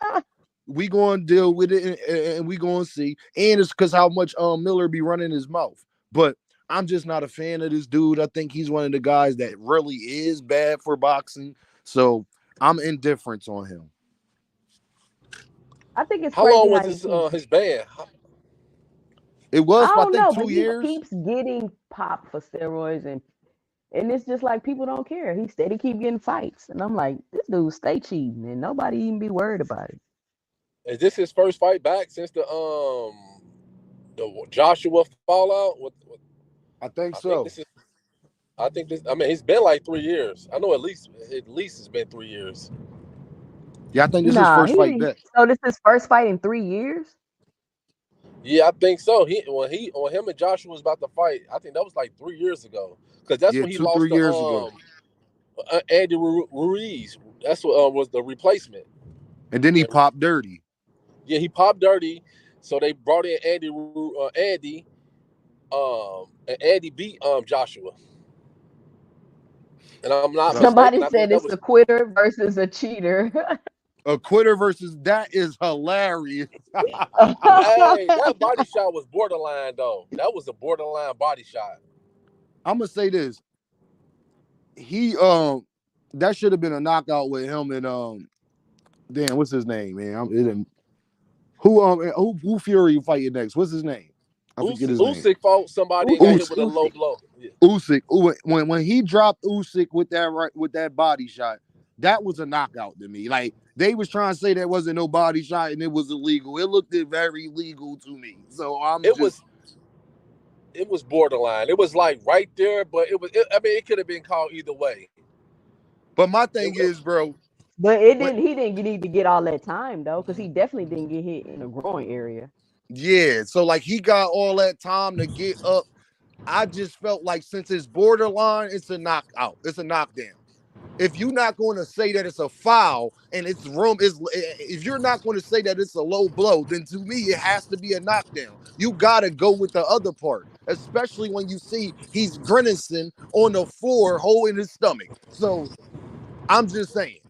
We going to deal with it, and we going to see. And it's because how much Miller be running his mouth. But I'm just not a fan of this dude. I think he's one of the guys that really is bad for boxing. So I'm indifferent on him. I think it's How crazy long how was he keeps. his ban? It I was for, I don't think, know, but 2 he years. keeps getting popped for steroids, and it's just like people don't care. He steady keep getting fights, and I'm like, this dude stay cheating, and nobody even be worried about it. Is this his first fight back since the Joshua fallout? I I think think this so. is. I think this. I mean, it's been like 3 years. I know at least it's been 3 years. Yeah, I think this is his Nah, first he fight didn't. back. So this is his first fight in 3 years. Yeah, I think so. When him and Joshua was about to fight, I think that was like 3 years ago. Because that's Yeah, when he two, lost three to years ago. Andy Ruiz. That's what was the replacement. And then he And popped dirty. yeah, he popped dirty. So they brought in and Andy beat Joshua. And I'm not So mistaken. Somebody I think said that it's was a quitter versus a cheater. a quitter versus that is hilarious. hey, that body shot was borderline though. That was a borderline body shot. I'm gonna say this. He that should have been a knockout with him and damn, what's his name, man? Who Fury fighting next? What's his name? I forget his name. Usyk fought somebody and got hit Usyk, Usyk. with a low Usyk. blow. Yeah. Usyk. When he dropped Usyk with that body shot, that was a knockout to me. Like they was trying to say that wasn't no body shot and it was illegal. It looked very legal to me. So I'm It just. was it was borderline. It was like right there, but I mean, it could have been called either way. But my It, thing is, bro. But it When didn't. He didn't need to get all that time though, because he definitely didn't get hit in the groin area. yeah, so like he got all that time to get up. I just felt like since it's borderline, it's a knockout. It's a knockdown. If you're not going to say that it's a foul and it's room is if you're not going to say that it's a low blow, then to me it has to be a knockdown. You gotta go with the other part, especially when you see he's grimacing on the floor, holding his stomach. So I'm just saying.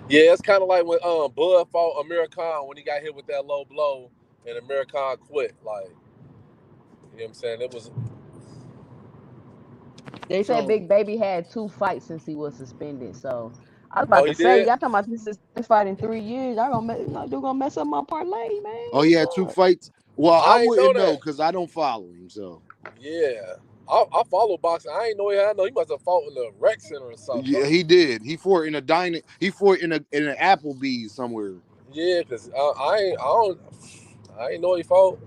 yeah, it's kind of like when Bud fought Amir Khan when he got hit with that low blow and Amir Khan quit. Like, you know what I'm saying? It was. They said So Big Baby had 2 fights since he was suspended. So I was Oh, about he to say, did. y'all talking about this is his fight in 3 years. Y'all gonna mess up my parlay, man. oh yeah, two Lord. fights. Well, I I ain't know wouldn't know that. because I don't follow him. So Yeah, I follow boxing. I ain't know he had no. He must have fought in the rec center or something. yeah, he did. He fought in a dining. He fought in an Applebee's somewhere. Yeah, cause I ain't know he fought.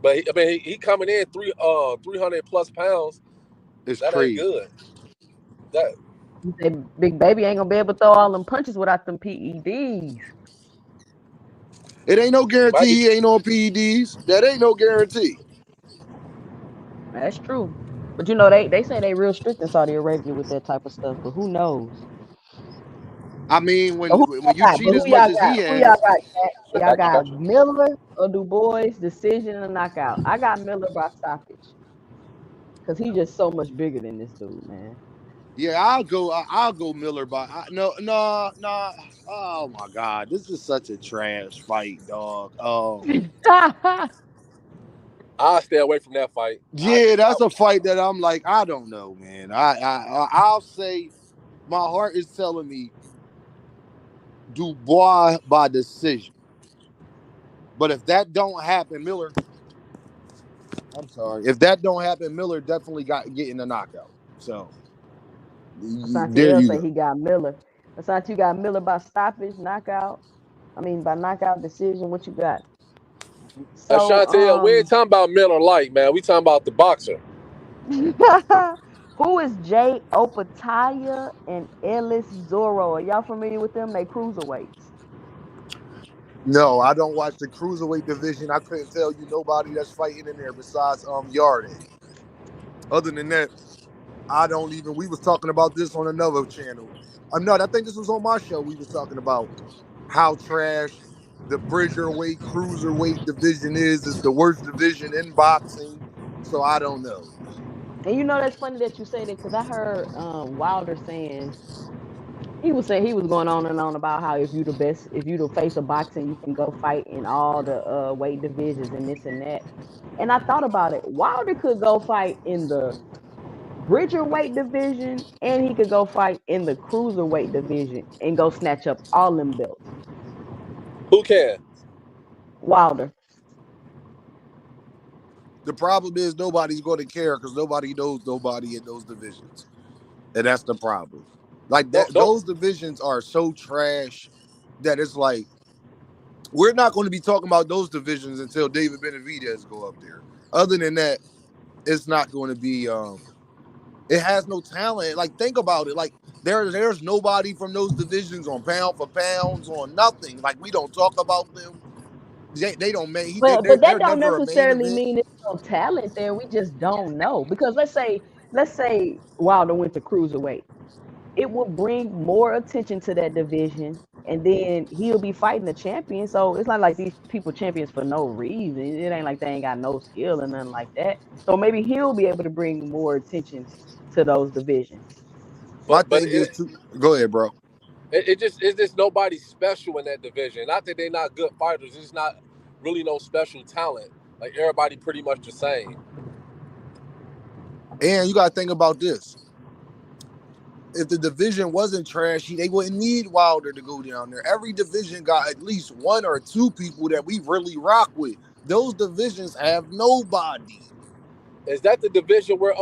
But I mean, he coming in 300 plus pounds. It's That ain't crazy. good. That He said Big Baby ain't gonna be able to throw all them punches without them PEDs. It ain't no he might guarantee be. he ain't on PEDs. That ain't no guarantee. That's true. But you know, they say they real strict in Saudi Arabia with that type of stuff. But who knows? I mean, So who when y'all you got? But cheat who as much y'all as got? he Who y'all has, got? Cat? I Y'all got you. got Got you. Miller or Du Bois decision and knockout? I got Miller by stoppage because he's just so much bigger than this dude, man. yeah, I'll go Miller. But no. Oh my God, this is such a trash fight, dog. I'll stay away from that fight. I Yeah, just that's I, a fight that I'm like, I don't know, man. I'll say my heart is telling me Dubois by decision. But if that don't happen, Miller, I'm sorry. If that don't happen, Miller definitely got getting a knockout. So there Santiago you say go. he got Miller. Asante, you got Miller by stoppage, knockout. I mean by knockout decision. What you got? So Chantel, we ain't talking about Miller Lite, man. We talking about the boxer. who is Jay Opataya and Ellis Zorro? Are y'all familiar with them? They cruiserweights. No, I don't watch the cruiserweight division. I couldn't tell you nobody that's fighting in there besides Yarde. Other than that, I don't even. We was talking about this on another channel. I'm not. I think this was on my show. We was talking about how trash the Bridgerweight cruiserweight division is. It's the worst division in boxing. So I don't know. And you know that's funny that you say that because I heard Wilder saying he was saying he was going on and on about how if you the best, if you the face of boxing, you can go fight in all the weight divisions and this and that. And I thought about it. Wilder could go fight in the Bridger weight division, and he could go fight in the cruiserweight division and go snatch up all them belts. Who can? Wilder. The problem is nobody's going to care because nobody knows nobody in those divisions, and that's the problem. Like that, Don't those divisions are so trash that it's like we're not going to be talking about those divisions until David Benavidez go up there. Other than that, it's not going to be. It has no talent. Like think about it. Like there's nobody from those divisions on pound for pounds on nothing. Like we don't talk about them. They don't make. But that They're don't never a main necessarily event. mean there's no talent there. We just don't know because let's say Wilder went to cruiserweight. it will bring more attention to that division, and then he'll be fighting the champion. So it's not like these people champions for no reason. It ain't like they ain't got no skill or nothing like that. So maybe he'll be able to bring more attention to those divisions. My But thing is to go ahead, bro. it's just nobody special in that division. Not that they're not good fighters. It's just not really no special talent. Like everybody pretty much the same. And you got to think about this. If the division wasn't trashy, they wouldn't need Wilder to go down there. Every division got at least one or two people that we really rock with. Those divisions have nobody. Is that the division where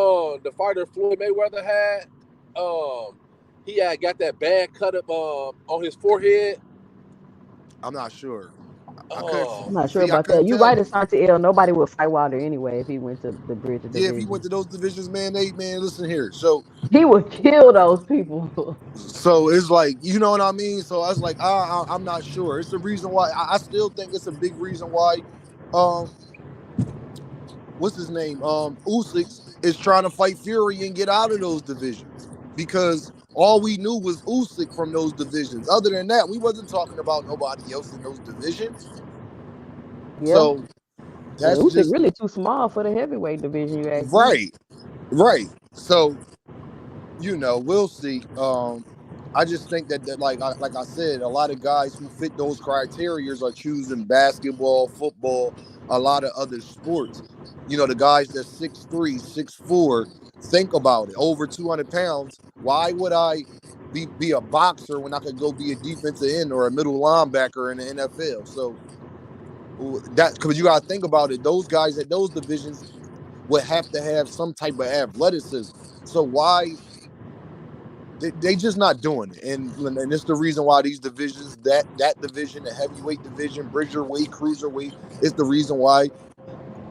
the fighter Floyd Mayweather had? Um, he had got that bad cut up on his forehead. I'm not sure. I couldn't I'm Um, not sure see. I about that. couldn't You tell right, you. Asante L. Nobody would fight Wilder anyway if he went to the Bridge Yeah, if he went division. to those divisions, man, listen here. So He would kill those people. it's like, you know what I mean. So I was like, I'm not sure. It's the reason why I still think it's a big reason why. Um, what's his name? Usyk is trying to fight Fury and get out of those divisions because all we knew was Usyk from those divisions. Other than that, we wasn't talking about nobody else in those divisions. Yeah. So And that's Usyk just really too small for the heavyweight division, you ask me. right, right. So we'll see. I just think that like I said, a lot of guys who fit those criteria are choosing basketball, football, a lot of other sports. The guys that's 6'3", 6'4", think about it. Over 200 pounds. Why would I be a boxer when I could go be a defensive end or a middle linebacker in the NFL? So that because you gotta think about it. Those guys at those divisions would have to have some type of athleticism. So why they just not doing it, and it's the reason why these divisions, that division, the heavyweight division, bridgerweight, cruiserweight, is the reason why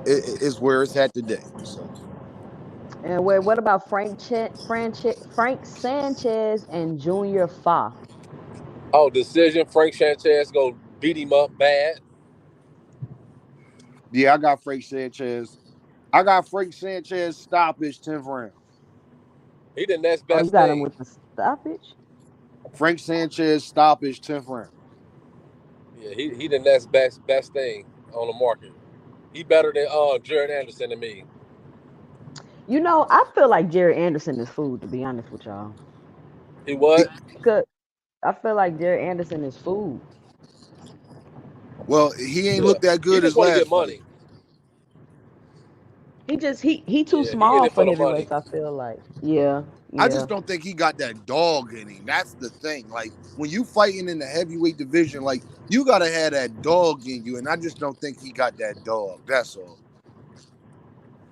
it is where it's at today. So And what about Frank Sanchez and Junior Fa? oh, decision. Frank Sanchez go beat him up bad. yeah, I got Frank Sanchez. I got Frank Sanchez stoppage 10th round. He the next Oh, you best got him thing. with the stoppage? Frank Sanchez stoppage 10th round. Yeah, he the next best thing on the market. He better than Jared Anderson to me. I feel like Jerry Anderson is food, to be honest with y'all. He what? Cause I feel like Jerry Anderson is food. Well, he ain't Yeah, looked that he good just his want to get last fight. money. He too Yeah, he in small it for for the money. heavyweights, I feel like. Yeah, I just yeah. don't think he got that dog in him. That's the thing. Like when you fighting in the heavyweight division, like you gotta have that dog in you, and I just don't think he got that dog. That's all.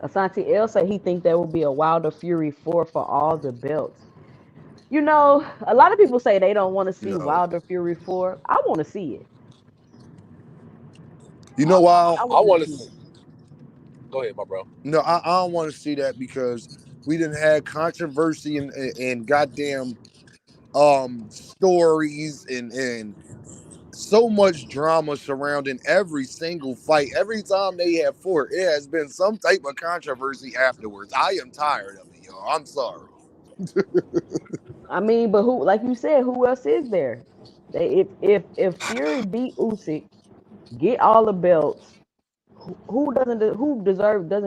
Asante L said he think there will be a Wilder Fury 4 for all the belts. A lot of people say they don't want to see No. Wilder Fury 4. I want to see it. You know why? I I want to want see to it. go ahead, my bro. No, I don't want to see that because we didn't have controversy and goddamn stories and so much drama surrounding every single fight. Every time they have fought, it has been some type of controversy afterwards. I am tired of it, y'all. I'm sorry. I mean, but who, like you said, who else is there? If Fury beat Usyk, get all the belts, who doesn't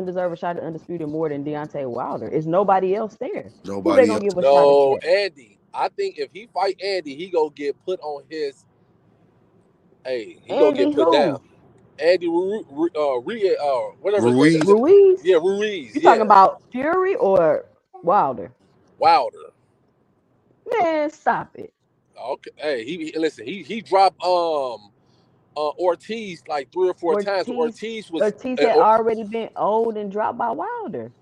deserve a shot at undisputed more than Deontay Wilder? Is nobody else there? Who they Nobody gonna else. give a shot at No, that? Andy. I think if he fight Andy, he gonna get put on his. Hey, he gonna Andy get put down. who? Andy whatever his name is. Ruiz. Ruiz? Yeah, Ruiz. You talking Yeah, about Fury or Wilder? Wilder. Man, stop it. Okay. Hey, listen. He dropped Ortiz like 3 or 4 times. Ortiz Ortiz was Ortiz had already been old and dropped by Wilder.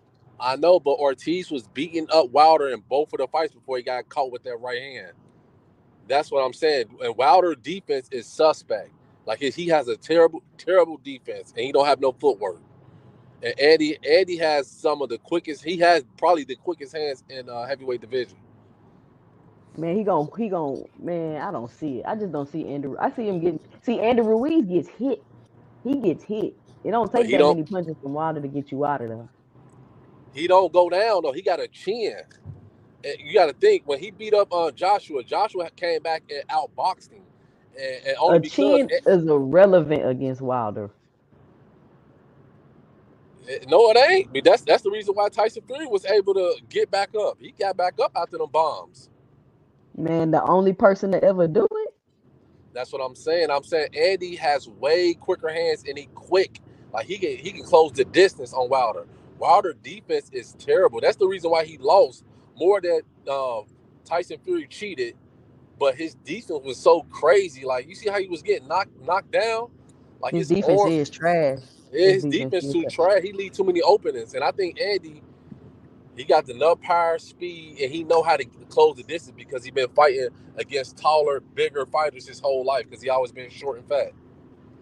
I know, but Ortiz was beating up Wilder in both of the fights before he got caught with that right hand. That's what I'm saying. And Wilder defense is suspect. Like he has a terrible defense, and he don't have no footwork. And Andy has some of the quickest. He has probably the quickest hands in heavyweight division. Man, man, I don't see it. I just don't see Andy. I see him getting Andy Ruiz gets hit. He gets hit. It don't But take that many punches from Wilder to get you out of there. he don't go down though. He got a chin. You got to think when he beat up on Joshua. Joshua came back and outboxed him, and only A because chin is irrelevant against Wilder. no, it ain't. But that's the reason why Tyson Fury was able to get back up. He got back up after them bombs. Man, the only person to ever do it. That's what I'm saying. I'm saying Andy has way quicker hands and he quick. Like he can close the distance on Wilder. Wilder defense is terrible. That's the reason why he lost. More that Tyson Fury cheated, but his defense was so crazy. Like you see how he was getting knocked down. Like His his defense arm, is trash. yeah, His his defense defense is too trash. trash. He lead too many openings, and I think Andy he got the nut power, speed, and he know how to close the distance because he been fighting against taller, bigger fighters his whole life because he always been short and fat.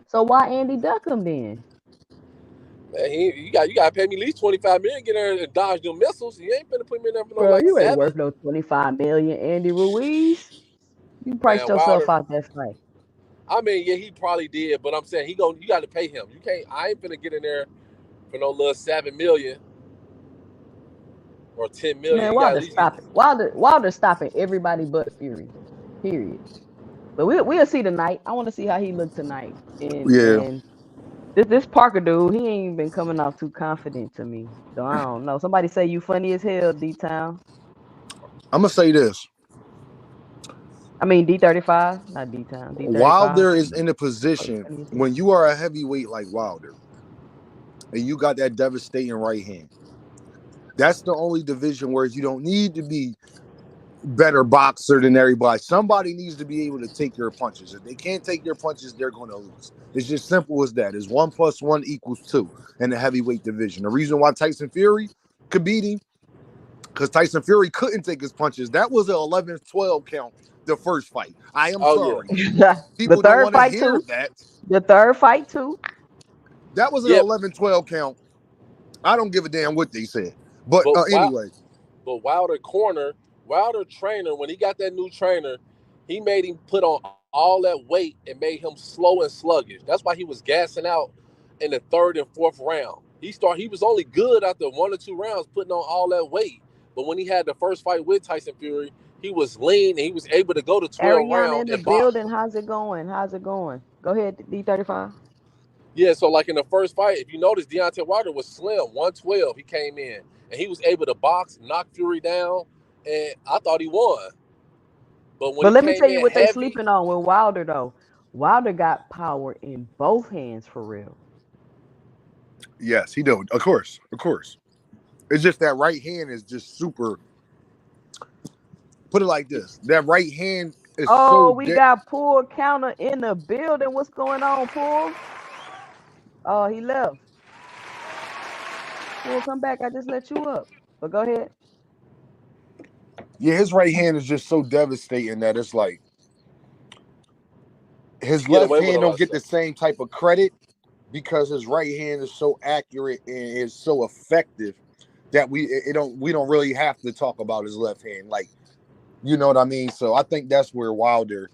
So why Andy duck him then? Man, you got to pay me at least 25 million get there and dodge them missiles. You ain't finna put me in there for no Bro, like you ain't seven. worth no 25 million, Andy Ruiz. You priced Man, yourself Wilder. out that fight. I mean, yeah, he probably did, but I'm saying he go. You got to pay him. You can't. I ain't finna get in there for no little 7 million or 10 million. Man, You got to at Wilder least get. stop it. Wilder stopping everybody but Fury. Period. But we'll see tonight. I want to see how he looked tonight. Yeah, And this Parker dude, he ain't been coming off too confident to me. So I don't know. Somebody say you funny as hell, D Town. I'm gonna say this. I mean D35, not D Town. D35. Wilder is in a Oh, you position funny as hell. when you are a heavyweight like Wilder and you got that devastating right hand. That's the only division where you don't need to be better boxer than everybody. Somebody needs to be able to take your punches. If they can't take your punches, they're going to lose. It's just simple as that. It's 1+1 = 2 in the heavyweight division. The reason why Tyson Fury could beat him, because Tyson Fury couldn't take his punches. That was an 11-12 count, the first fight. I am Oh yeah. sorry. The People don't third want to fight hear too. that. The third fight too. That was an Yeah, 11-12 count. I don't give a damn what they said. But but anyway, Wilder corner, Wilder trainer, when he got that new trainer, he made him put on all that weight and made him slow and sluggish. That's why he was gassing out in the third and fourth round. He was only good after 1 or 2 rounds putting on all that weight. But when he had the first fight with Tyson Fury, he was lean and he was able to go to 12 Ariana round in the and box. building. How's it going? How's it going? Go ahead, D35. Yeah, so like in the first fight, if you notice, Deontay Wilder was slim, 112. He came in and he was able to box, knock Fury down, and I thought he won. But when But he let me came tell you in what they heavy, sleeping on with Wilder though. Wilder got power in both hands for real. yes, he do. Of course. Of course. It's just that right hand is just super. Put it like this: that right hand is Oh, so we dead. got Pool Counter in the building. What's going on, Pool? Oh, he left. Pool, come back. I just let you up. But go ahead. Yeah, his right hand is just so devastating that it's like he his get left away with a hand lot don't of get stuff. the same type of credit because his right hand is so accurate and is so effective that we don't really have to talk about his left hand. Like, you know what I mean? So I think that's where Wilder's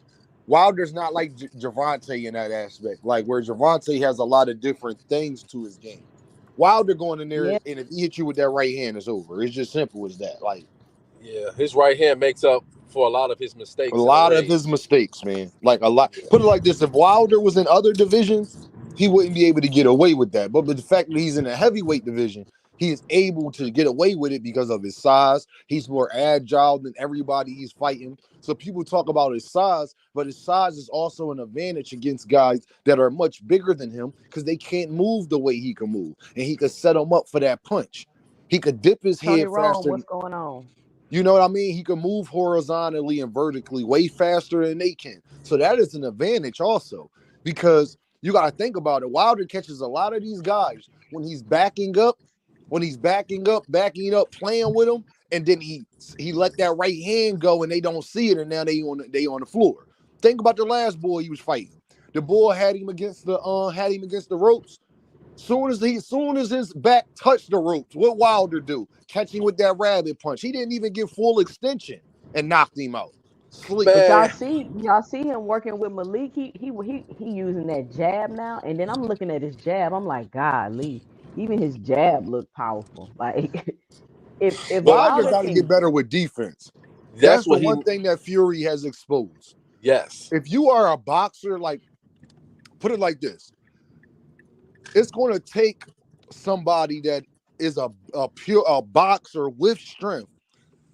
not like Javante in that aspect. Like where Javante has a lot of different things to his game. Wilder going in there Yeah, and if he hit you with that right hand, it's over. It's just simple as that. Like Yeah, his right hand makes up for a lot of his a mistakes in the lot of ring. his mistakes, man. Like a lot. Yeah. Put it like this: if Wilder was in other divisions, he wouldn't be able to get away with that. But the fact that he's in a heavyweight division, he is able to get away with it because of his size. He's more agile than everybody he's fighting. So people talk about his size, but his size is also an advantage against guys that are much bigger than him because they can't move the way he can move, and he could set them up for that punch. He could dip his Tony head Rome, faster. what's going on? You know what I mean? He can move horizontally and vertically way faster than they can. So that is an advantage also because you got to think about it. Wilder catches a lot of these guys backing up, playing with them, and then he let that right hand go and they don't see it, and now they on the floor. Think about the last boy he was fighting. The boy had him against the ropes. Soon as his back touched the ropes, what Wilder do? Catch him with that rabbit punch. He didn't even get full extension and knocked him out. Sleep. But Man, y'all see him working with Malik. He using that jab now, and then I'm looking at his jab. I'm like, golly, even his jab looked powerful. Like if Wilder Wilder got to get can, better with defense. That's That's the what he. one thing that Fury has exposed. Yes. If you are a boxer, like, put it like this, it's going to take somebody that is a pure boxer with strength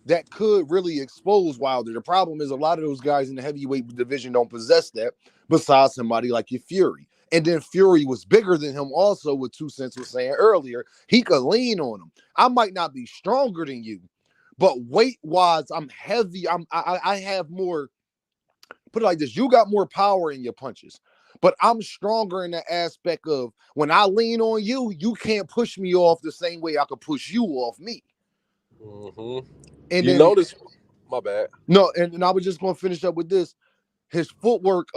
that could really expose Wilder. The problem is a lot of those guys in the heavyweight division don't possess that, besides somebody like your Fury. And then Fury was bigger than him also, what 2 Cents was saying earlier. He could lean on him. I might not be stronger than you, but weight-wise, I'm heavy. I have more, put it like this, you got more power in your punches. But I'm stronger in the aspect of when I lean on you, you can't push me off the same way I could push you off me. Mm-hmm. And You then notice, my bad. no, and I was just going to finish up with this. His footwork,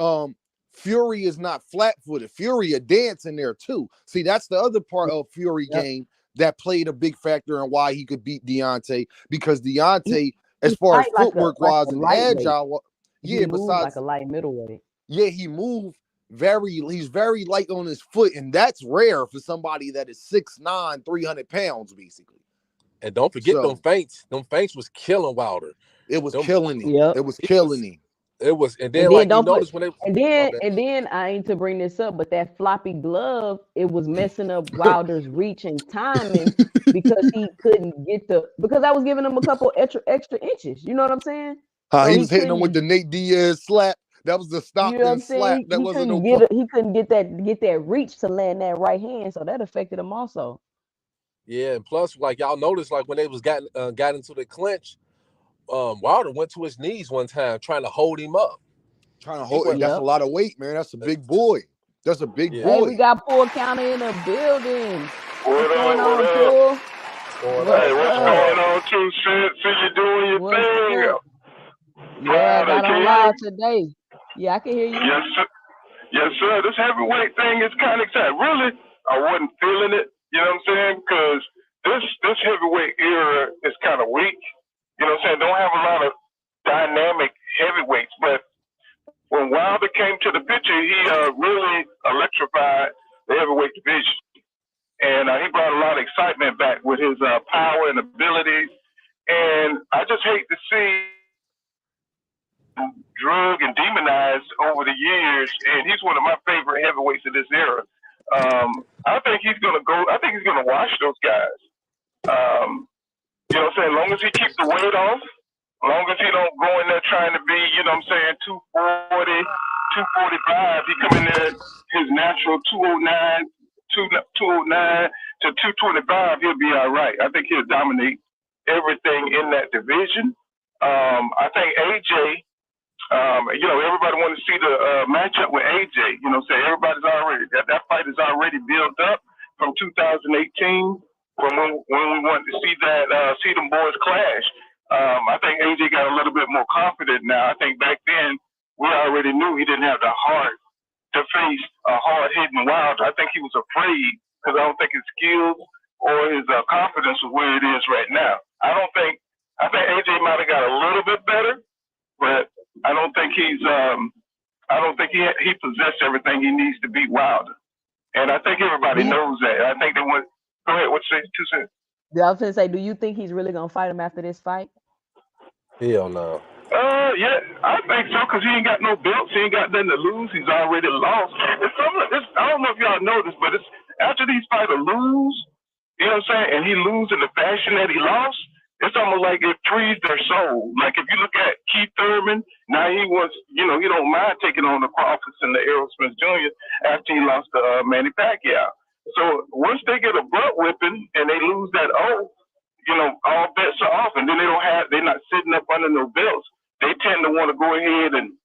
Fury is not flat-footed. Fury a dance in there too. See, that's the other part of Fury yep, game that played a big factor in why he could beat Deontay, because he Deontay, as he far as fight footwork like wise a and lightweight. agile, He yeah, moves like a besides, light middleweight. yeah, he's very light on his foot, and that's rare for somebody that is 6'9", 300 pounds, basically. And don't forget them So feints. Them feints was killing Wilder. it was Them, killing him. Yep. It was it killing was, him. it was, and And then then like you don't put notice when they, my bad. and then I ain't to bring this up, but that floppy glove, it was messing up Wilder's reach and timing because he couldn't get because I was giving him a couple extra inches. You know what I'm saying? So He he was hitting him with couldn't. the Nate Diaz slap. That was the You know what Stockton I'm saying? slap. That He wasn't couldn't no punch. he couldn't get that reach to land that right hand, so that affected him also. Yeah, and plus, like y'all noticed, like when they got into the clinch, Wilder went to his knees one time trying to hold him up. Trying to He hold it. went, That's a Yep. lot of weight, man. That's a big boy. That's a big yeah. Hey, we boy. got Pool County in the building. What What's up? going What on, up? Pool? What's going Hey, What's on? what's What's up? going up? on, 2 Cents? See you doing your What's thing. up? Yeah, I Friday, got can on you hear live me? today. Yeah, I can hear you. Yes, sir. Yes, sir. This heavyweight thing is kind of exciting. Really, I wasn't feeling it. You know what I'm saying? Because this heavyweight era is kind of weak. You know what I'm saying? Don't have a lot of dynamic heavyweights. But when Wilder came to the picture, he really electrified the heavyweight division. And he brought a lot of excitement back with his power and abilities. And I just hate to see drug and demonized over the years. And he's one of my favorite heavyweights of this era. I think he's gonna go. I think he's gonna wash those guys. You know what I'm saying? As long as he keeps the weight off, as long as he don't go in there trying to be, you know what I'm saying, 240, 245, he come in there his natural 209, 209 to 225, he'll be all right. I think he'll dominate everything in that division. I think AJ, you know, everybody want to see the matchup with AJ. You know, say everybody's already that fight is already built up from 2018 from when we wanted to see them boys clash. I think AJ got a little bit more confident now. I think back then we already knew he didn't have the heart to face a hard hitting Wilder. I think he was afraid because I don't think his skills or his confidence was where it is right now. I think AJ might have got a little bit better, but I don't think I don't think he possessed everything he needs to beat Wilder. And I think Do everybody you? knows that. I think they want. Go ahead. What's 2 cents? Yeah, I was gonna say, do you think he's really gonna fight him after this fight? Hell no. Yeah, I think so because he ain't got no belts. He ain't got nothing to lose. He's already lost. I don't know if y'all know this, but it's after these fighters lose, you know what I'm saying, and he lose in the fashion that he lost. It's almost like it frees their soul. Like if you look at Keith Thurman, now he wants, you know, he don't mind taking on the Crawfords and the Errol Smith Jr. after he lost to Manny Pacquiao. So once they get a butt whipping and they lose that oath, you know, all bets are off, and then they're not sitting up under no belts. They tend to want to go ahead and,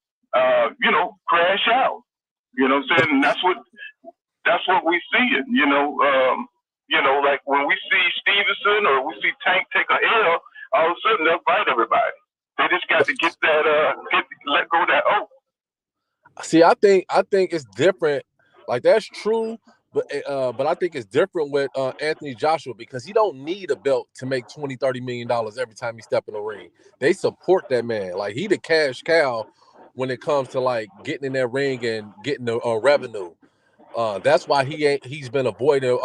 you know, crash out. You know what I'm saying? And that's what we see. You know, like when we see Stevenson or we see Tank take a L, all of a sudden they'll fight everybody. They just got to get that, let go of that oath. See, I think it's different. Like that's true, but I think it's different with Anthony Joshua because he don't need a belt to make $20-30 million every time he step in the ring. They support that man. Like he the cash cow when it comes to like getting in that ring and getting the revenue. That's why he's been avoiding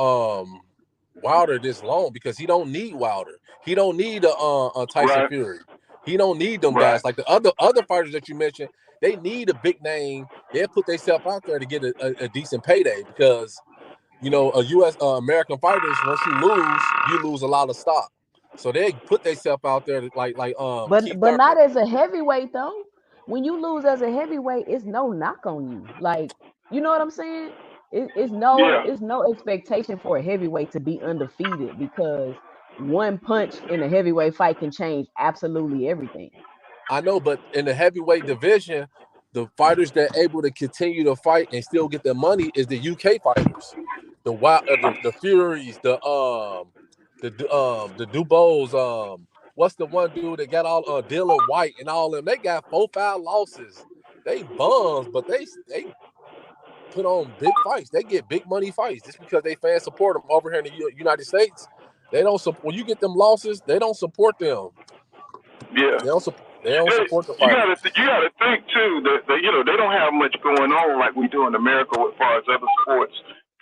Wilder this long because he don't need Wilder. He don't need a Tyson Right. Fury. He don't need them Right. guys like the other fighters that you mentioned. They need a big name. They'll put themselves out there to get a decent payday because a U.S. American fighters, once you lose a lot of stock. So they put themselves out there like Keith But Thurman. not as a heavyweight though. When you lose as a heavyweight, it's no knock on you. Like, you know what I'm saying? Yeah. It's no expectation for a heavyweight to be undefeated because one punch in a heavyweight fight can change absolutely everything. I know, but in the heavyweight division, the fighters that are able to continue to fight and still get their money is the UK fighters, the Furies, the Dubos. What's the one dude that got all Dylan White and all them? They got 4-5 losses. They bums, but they put on big fights. They get big money fights just because they fans support them over here in the United States. They don't support when you get them losses. They don't support them. Yeah. They don't support the You gotta fighters. you gotta think too that they don't have much going on like we do in America as far as other sports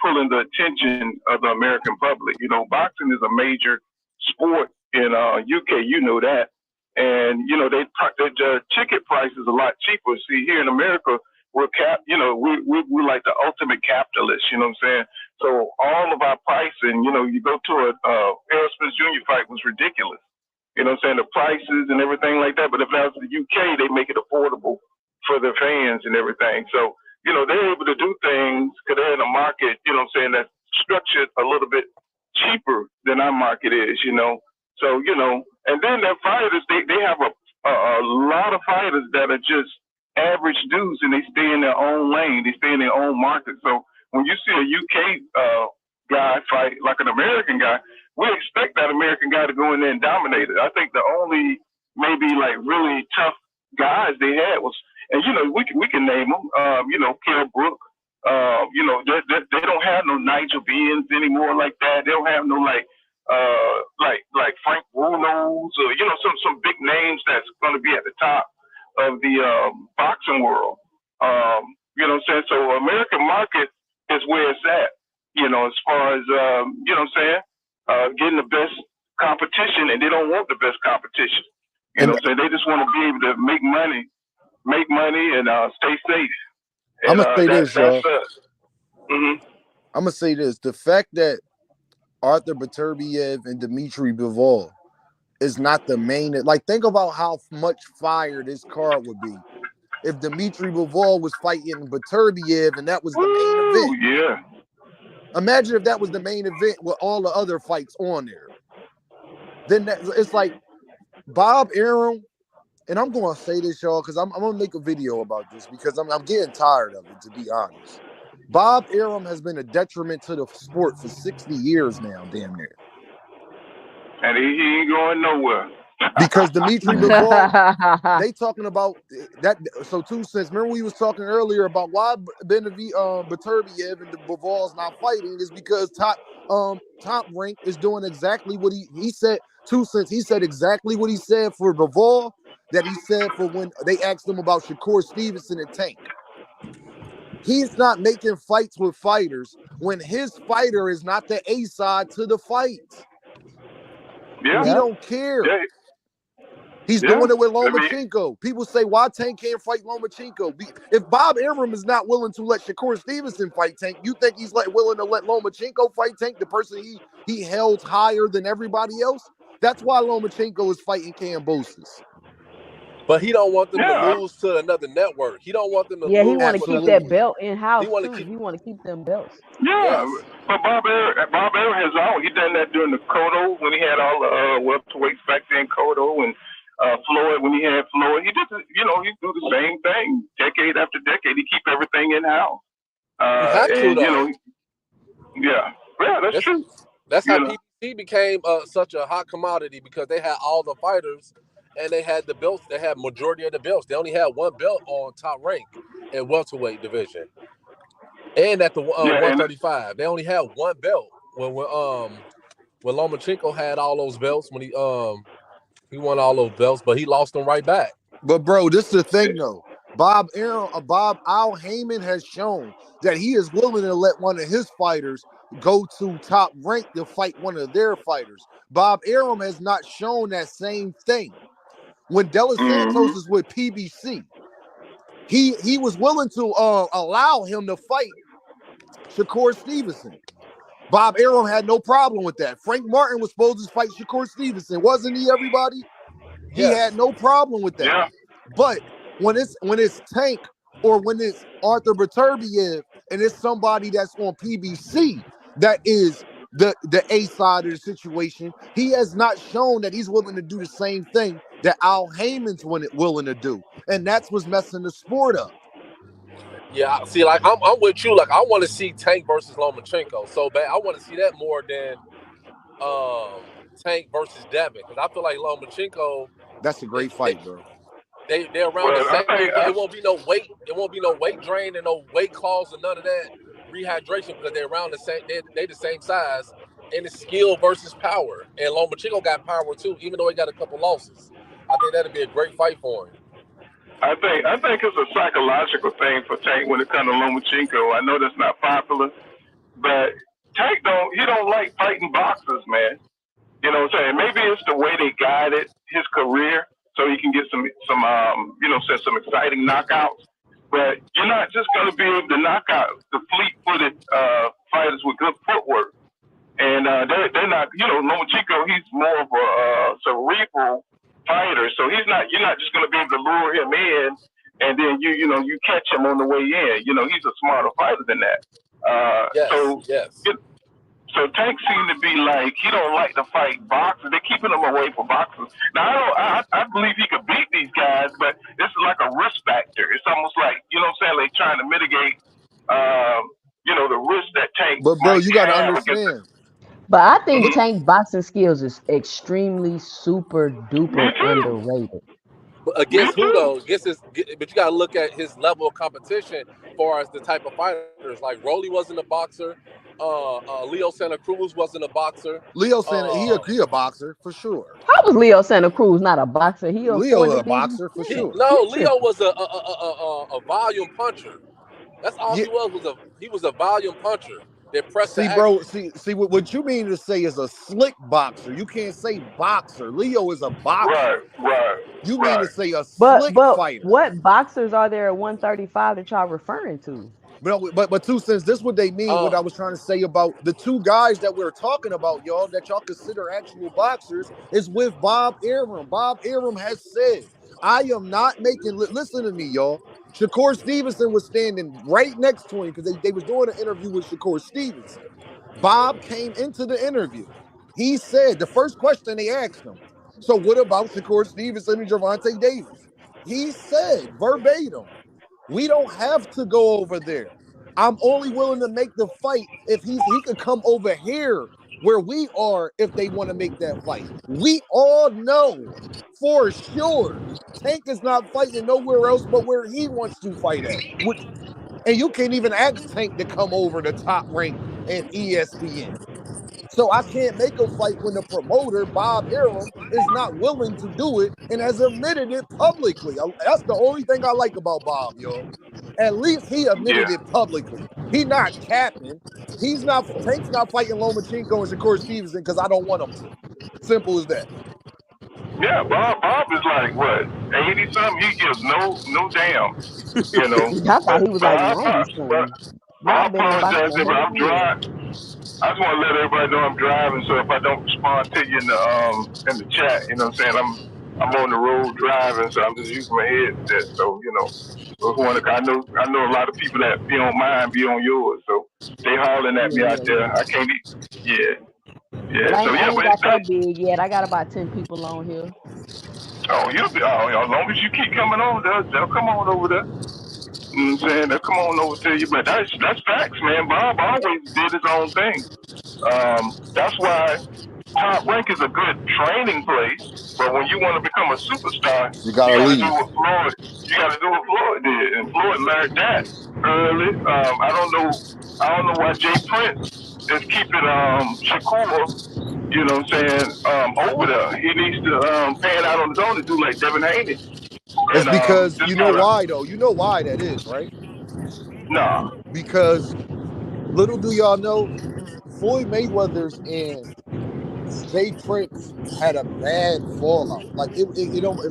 pulling the attention of the American public. Boxing is a major sport in UK. You know that, and the ticket price is a lot cheaper. See, here in America, we're we're like the ultimate capitalists. You know what I'm saying? So all of our pricing, you go to a Errol Spence Jr. fight was ridiculous. You know what I'm saying? The prices and everything like that. But if that was the UK, they make it affordable for their fans and everything. So, they're able to do things because they're in a market, that's structured a little bit cheaper than our market is. So, and then their fighters, they have a lot of fighters that are just average dudes and they stay in their own lane. They stay in their own market. So when you see a UK guy fight like an American guy, we expect that American guy to go in there and dominate it. I think the only maybe like really tough guys they had was, and we can name them. Kell Brook. They don't have no Nigel Beans anymore like that. They don't have no like Frank Bruno's or some big names that's going to be at the top of the boxing world. You know what I'm saying? So American market is where it's at. As far as you know what I'm saying, getting the best competition, and they don't want the best competition. You know And what I'm saying? They just want to be able to make money, and stay safe. I'm And gonna say this, that's y'all. us. Mm-hmm. I'm gonna say this: the fact that Arthur Beterbiev and Dmitry Bivol is not the main. Like, think about how much fire this card would be if Dmitry Bivol was fighting Beterbiev and that was the main event. Woo, yeah. Imagine if that was the main event with all the other fights on there. Then it's like Bob Arum, and I'm going to say this, y'all, because I'm going to make a video about this because I'm getting tired of it, to be honest. Bob Arum has been a detriment to the sport for 60 years now, damn near. And he ain't going nowhere. Because Dmitry Bivol, they talking about that. So 2 cents. Remember we was talking earlier about why Beterbiev and the Bivol's not fighting is because Top Rank is doing exactly what he said. 2 cents. He said exactly what he said for Bivol that he said for when they asked him about Shakur Stevenson and Tank. He's not making fights with fighters when his fighter is not the A side to the fight. Yeah. He don't care. Yeah. He's doing it with Lomachenko. People say, why Tank can't fight Lomachenko? If Bob Arum is not willing to let Shakur Stevenson fight Tank, you think he's willing to let Lomachenko fight Tank, the person he held higher than everybody else? That's why Lomachenko is fighting Kambosos. But he don't want them to lose to another network. He don't want them to lose. He want to keep that belt in house too. He want to keep them belts. Yeah, yes. But Bob Arum has he done that during the Cotto when he had all the welterweights back then, Cotto and Floyd when he had Floyd. He did he do the same thing decade after decade. He keep everything in house. Yeah, that's true. That's how PBC became such a hot commodity because they had all the fighters and they had the belts. They had majority of the belts. They only had one belt on Top Rank in welterweight division, and at the 135, they only had one belt. When Lomachenko had all those belts when he won all those belts, but he lost them right back. But bro, this is the thing though. Al Heyman has shown that he is willing to let one of his fighters go to Top Rank to fight one of their fighters. Bob Arum has not shown that same thing. When Dela Santos is with PBC, he was willing to allow him to fight Shakur Stevenson. Bob Arum had no problem with that. Frank Martin was supposed to fight Shakur Stevenson, wasn't he, everybody? He had Yes. no problem with that. Yeah. But when it's Tank or when it's Arthur Beterbiev and it's somebody that's on PBC that is the A side of the situation, he has not shown that he's willing to do the same thing that Al Heyman's willing to do. And that's what's messing the sport up. Yeah, see, like I'm with you. Like I want to see Tank versus Lomachenko so bad. I want to see that more than Tank versus Devin, because I feel like Lomachenko. That's a great fight, bro. They're around the same. It won't be no weight. It won't be no weight drain and no weight calls and none of that rehydration, because they're around the same. They the same size, and it's skill versus power. And Lomachenko got power too, even though he got a couple losses. I think that'd be a great fight for him. I think it's a psychological thing for Tank when it comes to Lomachenko. I know that's not popular, but Tank don't like fighting boxers, man. You know what I'm saying? Maybe it's the way they guided his career so he can get some exciting knockouts. But you're not just going to be able to knock out the fleet-footed fighters with good footwork. And they're not, Lomachenko, he's more of a cerebral fighter. So you're not just going to be able to lure him in and then you catch him on the way in. He's a smarter fighter than that. Yes. So Tank seemed to be like, he don't like to fight boxers. They're keeping him away from boxers. Now, I believe he could beat these guys, but this is like a risk factor. It's almost like, like trying to mitigate, the risk that Tank. But, bro, you got to understand. But I think Tank boxing skills is extremely super duper underrated. Against who though? But you got to look at his level of competition as far as the type of fighters. Like Rolly wasn't a boxer. Leo Santa Cruz wasn't a boxer. Leo Santa, he a boxer for sure. How was Leo Santa Cruz not a boxer? Leo a boxer for sure. Leo was a volume puncher. That's all he was. He was a volume puncher. See, bro. See what you mean to say is a slick boxer. You can't say boxer. Leo is a boxer. Right. You mean to say a slick fighter? What boxers are there at 135 that y'all referring to? But 2 cents. This is what they mean. What I was trying to say about the two guys that we're talking about, y'all, that y'all consider actual boxers, is with Bob Arum. Bob Arum has said, "I am not making." Listen to me, y'all. Shakur Stevenson was standing right next to him because they was doing an interview with Shakur Stevenson. Bob came into the interview. He said the first question they asked him, "So what about Shakur Stevenson and Gervonta Davis?" He said verbatim, "We don't have to go over there. I'm only willing to make the fight if he could come over here where we are if they want to make that fight." We all know for sure Tank is not fighting nowhere else but where he wants to fight at. And you can't even ask Tank to come over to Top Rank and ESPN. So I can't make a fight when the promoter, Bob Arum, is not willing to do it and has admitted it publicly. That's the only thing I like about Bob, yo. At least he admitted it publicly. He not capping. Tank's not fighting Lomachenko and Shakur Stevenson because I don't want him to. Simple as that. Yeah, Bob is like, what, 80-something? He gives no damn, I thought he was like 90-something. I apologize if I'm driving. I just want to let everybody know I'm driving, so if I don't respond to you in the chat, you know what I'm saying? I'm on the road driving, so I'm just using my headset. So, I know a lot of people that be on mine be on yours, so they hollering at me out there. I can't I ain't got that big yet. I got about 10 people on here. As long as you keep coming on, they'll come on over there. You know what I'm saying? They'll come on over to you. But that's facts, man. Bob always did his own thing. That's why Top Rank is a good training place. But when you want to become a superstar, you gotta leave. You gotta do what Floyd did, and Floyd learned that early. I don't know why Jay Prince is keeping Shakur, you know what I'm saying, over there. He needs to pan out on his own to do like Devin Haney. It's because you know why though. You know why that is, right? Nah. Because little do y'all know, Floyd Mayweather's and Jay Prince had a bad fallout. Like it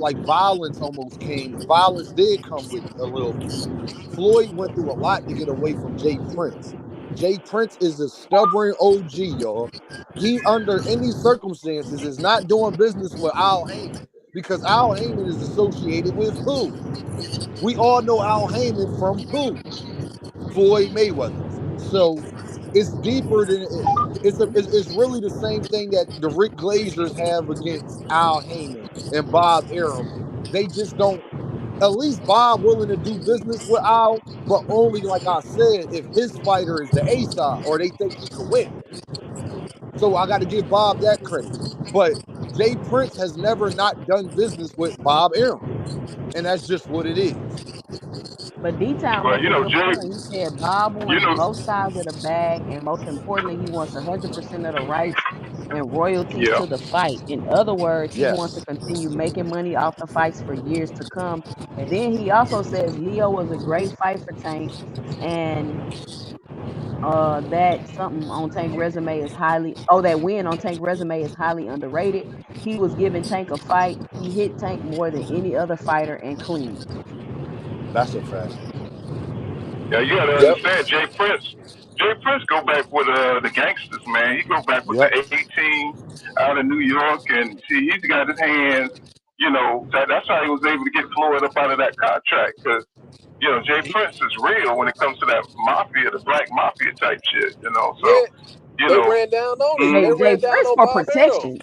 like violence almost came. Violence did come with it a little bit. Floyd went through a lot to get away from Jay Prince. Jay Prince is a stubborn OG, y'all. He, under any circumstances, is not doing business with Al Heyman because Al Heyman is associated with who? We all know Al Heyman from who? Floyd Mayweather's. So it's deeper than it's really the same thing that the Rick Glazers have against Al Heyman and Bob Arum. They just don't. At least Bob willing to do business with Al, but only, like I said, if his fighter is the A side or they think he could win. So I got to give Bob that credit. But Jay Prince has never not done business with Bob Arum, and that's just what it is. But D-Town Well, make you a know, good Jay, point. He said Bob you wants know, both sides of the bag, and most importantly, he wants 100% of the rights and royalties yeah. to the fight. In other words, he wants to Yes, continue making money off the fights for years to come. And then he also says Leo was a great fight for Tank, and that something on Tank resume is highly that win on Tank resume is highly underrated. He was giving Tank a fight. He hit Tank more than any other fighter and clean. that's a fact. Yeah, you gotta Yep. understand, Jay Prince. Jay Prince go back with the gangsters, man. He go back with the Yep. 18 out of New York, and see, he's got his hands. You know, that's how he was able to get Floyd up out of that contract, because you know Jay He, Prince is real when it comes to that mafia, the black mafia type shit. You know, so Yeah, you they know, ran down on him. They Jay mm, Jay ran down Prince on for Bob Arum. protection.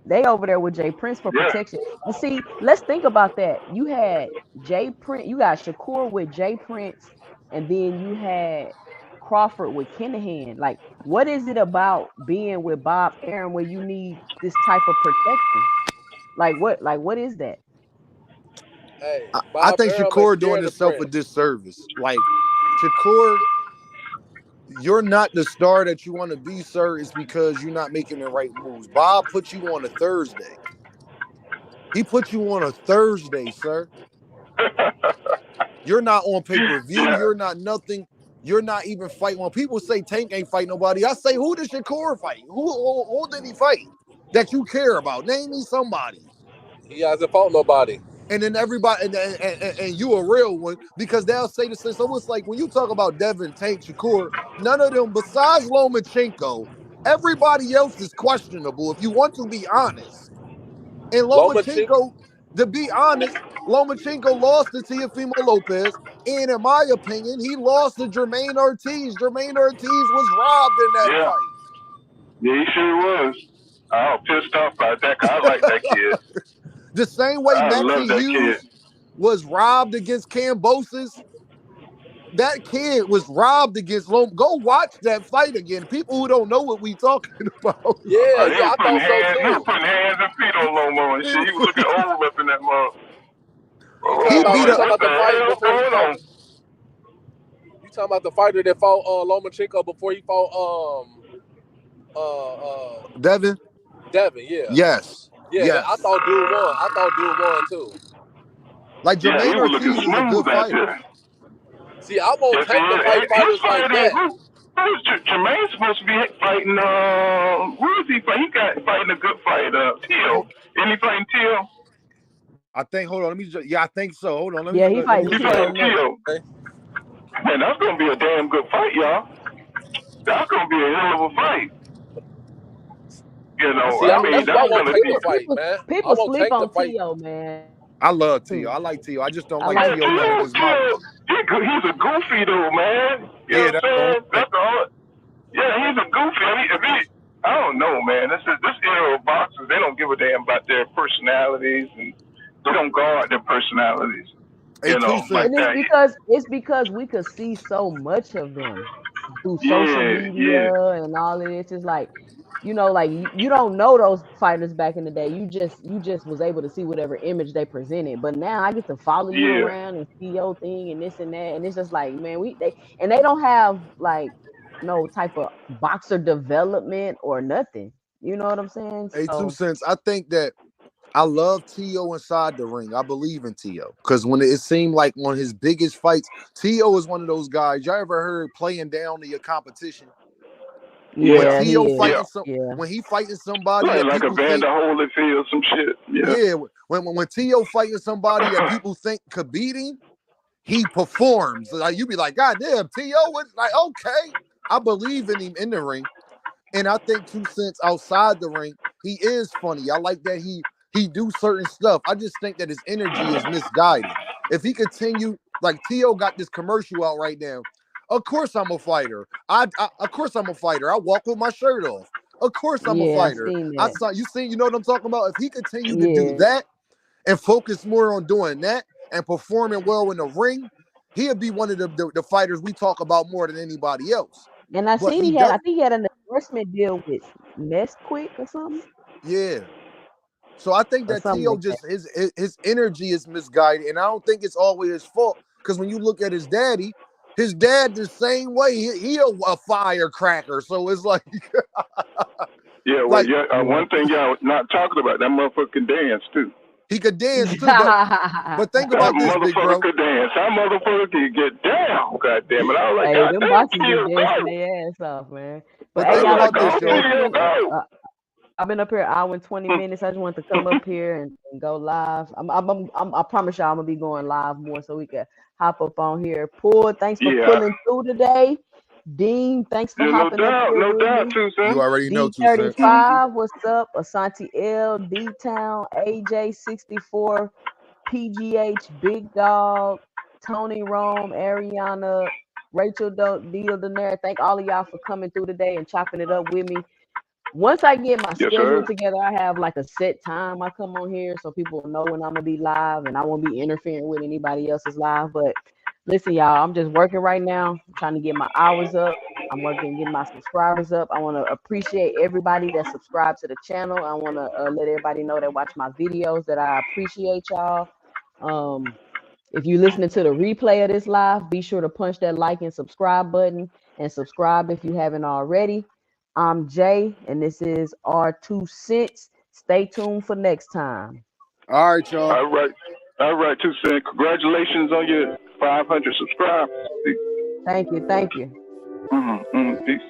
They over there with Jay Prince for yeah, protection. And see, let's think about that. You had Jay Prince, you got Shakur with Jay Prince, and then you had Crawford with Kinahan. Like, what is it about being with Bob Aaron where you need this type of protection? What is that? Hey, I Bob think Arum ain't Shakur doing scared of himself a Prince. disservice. Like Shakur, you're not the star that you want to be, sir. It's because you're not making the right moves. Bob put you on a Thursday. He put you on a Thursday, sir. You're not on pay-per-view. yeah, You're not nothing. You're not even fighting. When people say Tank ain't fight nobody, I say, who did Shakur fight? Who did he fight that you care about? Name me somebody. He hasn't fought nobody. And then everybody, and you a real one, because they'll say this. It's almost like when you talk about Devin, Tank, Shakur, none of them, besides Lomachenko, everybody else is questionable, if you want to be honest. And Lomachenko. Lomachenko, to be honest, Lomachenko lost to Teofimo Lopez. And in my opinion, he lost to Jermaine Ortiz. Jermaine Ortiz was robbed in that yeah, fight. yeah. He sure was. I was pissed off about that. 'Cause I like that kid. The same way I Maxie love that kid. Hughes was robbed against Cambosis, that kid was robbed against Lom. Go watch that fight again. People who don't know what we talking about. Yeah, He yeah, was I putting thought so hands, he was too. putting hands and feet on Lomo and shit. He was looking old up in that mug. You Oh, talking He about I'm beat you like, up talking what about the the fight hell before he going fought? on? You talking about the fighter that fought Lomachenko before he fought uh uh Devin. Devin? Yeah, Yes, yeah. I yes. thought dude won. I thought dude won too. Like Yeah, he Jermaine was looking Ortiz is a good smooth out fighter. there. See, I want Yes, he Tank to is. fight He was fighters like fighting. that. Who was Jermaine supposed to be fighting? Who is he fighting? He got fighting a good fight. Tio. Isn't he fighting Tio? I think. Hold on. Let me. Just, yeah, I think so. Hold on. Yeah, he Let me fighting He look it T.O. up. fighting next. Tio. Man, that's gonna be a damn good fight, y'all. That's gonna be a hell of a fight. You know, See, I And mean, that's who I that's people want gonna Tank to be. fight, man. I people want sleep Tank to on fight. T.O., man. I love Tio. Too. I like Tio. I just don't I like Yeah, like Tio T.O. running Tio, his mouth. he's a goofy though, man. You know Yeah, what I'm that's the only saying? thing. That's all. Yeah, he's a goofy. I don't know, man. This era of boxers, they don't give a damn about their personalities, and they don't guard their personalities. Hey, You two know, like And cents. that. it's because we could see so much of them through social Yeah, yeah, media and all of this. It's like, like you don't know those fighters back in the day. You just was able to see whatever image they presented. But now I get to follow you yeah, around and see your thing and this and that. And it's just like, man, they don't have like no type of boxer development or nothing. You know what I'm saying? Hey, two So cents. I think that I love Tio inside the ring. I believe in Tio because when it seemed like one of his biggest fights, Tio is one of those guys. Y'all ever heard playing down to your competition? When Yeah, he T.O. is. fighting Yeah. some, Yeah. when he fighting somebody that Like a people think, Vander Holyfield, some shit. Yeah. yeah, when T.O. fighting somebody that people think could beat him, he performs. Like you be like, God damn, T.O. was like, okay, I believe in him in the ring. And I think 2 Cents outside the ring, he is funny. I like that he do certain stuff. I just think that his energy is misguided. If he continue, like T.O. got this commercial out right now. Of course I'm a fighter. Of course I'm a fighter. I walk with my shirt off. Of course I'm a Yeah, I fighter. seen I that. saw you know what I'm talking about? If he continued to do Yeah. that and focus more on doing that and performing well in the ring, he'd be one of the fighters we talk about more than anybody else. And I But seen he he had, does, I think he had an endorsement deal with Nesquik or something, yeah. So I think or that something T.O. like that. just his energy is misguided, and I don't think it's always his fault. Because when you look at his dad the same way. He a firecracker. So it's like Yeah, well, like yeah. Yeah. One thing y'all not talking about, that motherfucker can dance too. he could dance too. But think That about this, big motherfucker bro. could dance. That motherfucker can get down. God damn it! I was like, Hey, God them damn, boxers be kill dancing go. their ass off, man. But But hey, I think was y'all, like, about like I this, go, said, y'all. kill go. I've been up here an hour and 20 minutes. I just want to come up here and go live. I promise y'all I'm gonna be going live more so we can hop up on here. Paul, thanks for Yeah, pulling through today. Dean, thanks for yeah, hopping up here no with doubt, me. too, You son. already know 2 Cents. D35, what's up? Asante L, D Town, AJ64, PGH, Big Dog, Tony Rome, Ariana, Rachel Deal Daenerys. Thank all of y'all for coming through today and chopping it up with me. Once I get my Yes, schedule sir. together, I have like a set time I come on here so people will know when I'm gonna be live and I won't be interfering with anybody else's live. But listen, y'all, I'm just working right now, I'm trying to get my hours up. I'm working, get my subscribers up. I want to appreciate everybody that subscribed to the channel. I want to let everybody know that watch my videos that I appreciate y'all. Um, if you're listening to the replay of this live, be sure to punch that like and subscribe button and subscribe if you haven't already. I'm Jay, and this is our 2 Cents. Stay tuned for next time. All right, y'all. All right, too, son. Congratulations on your 500 subscribers. Thank you. Thank you. Peace.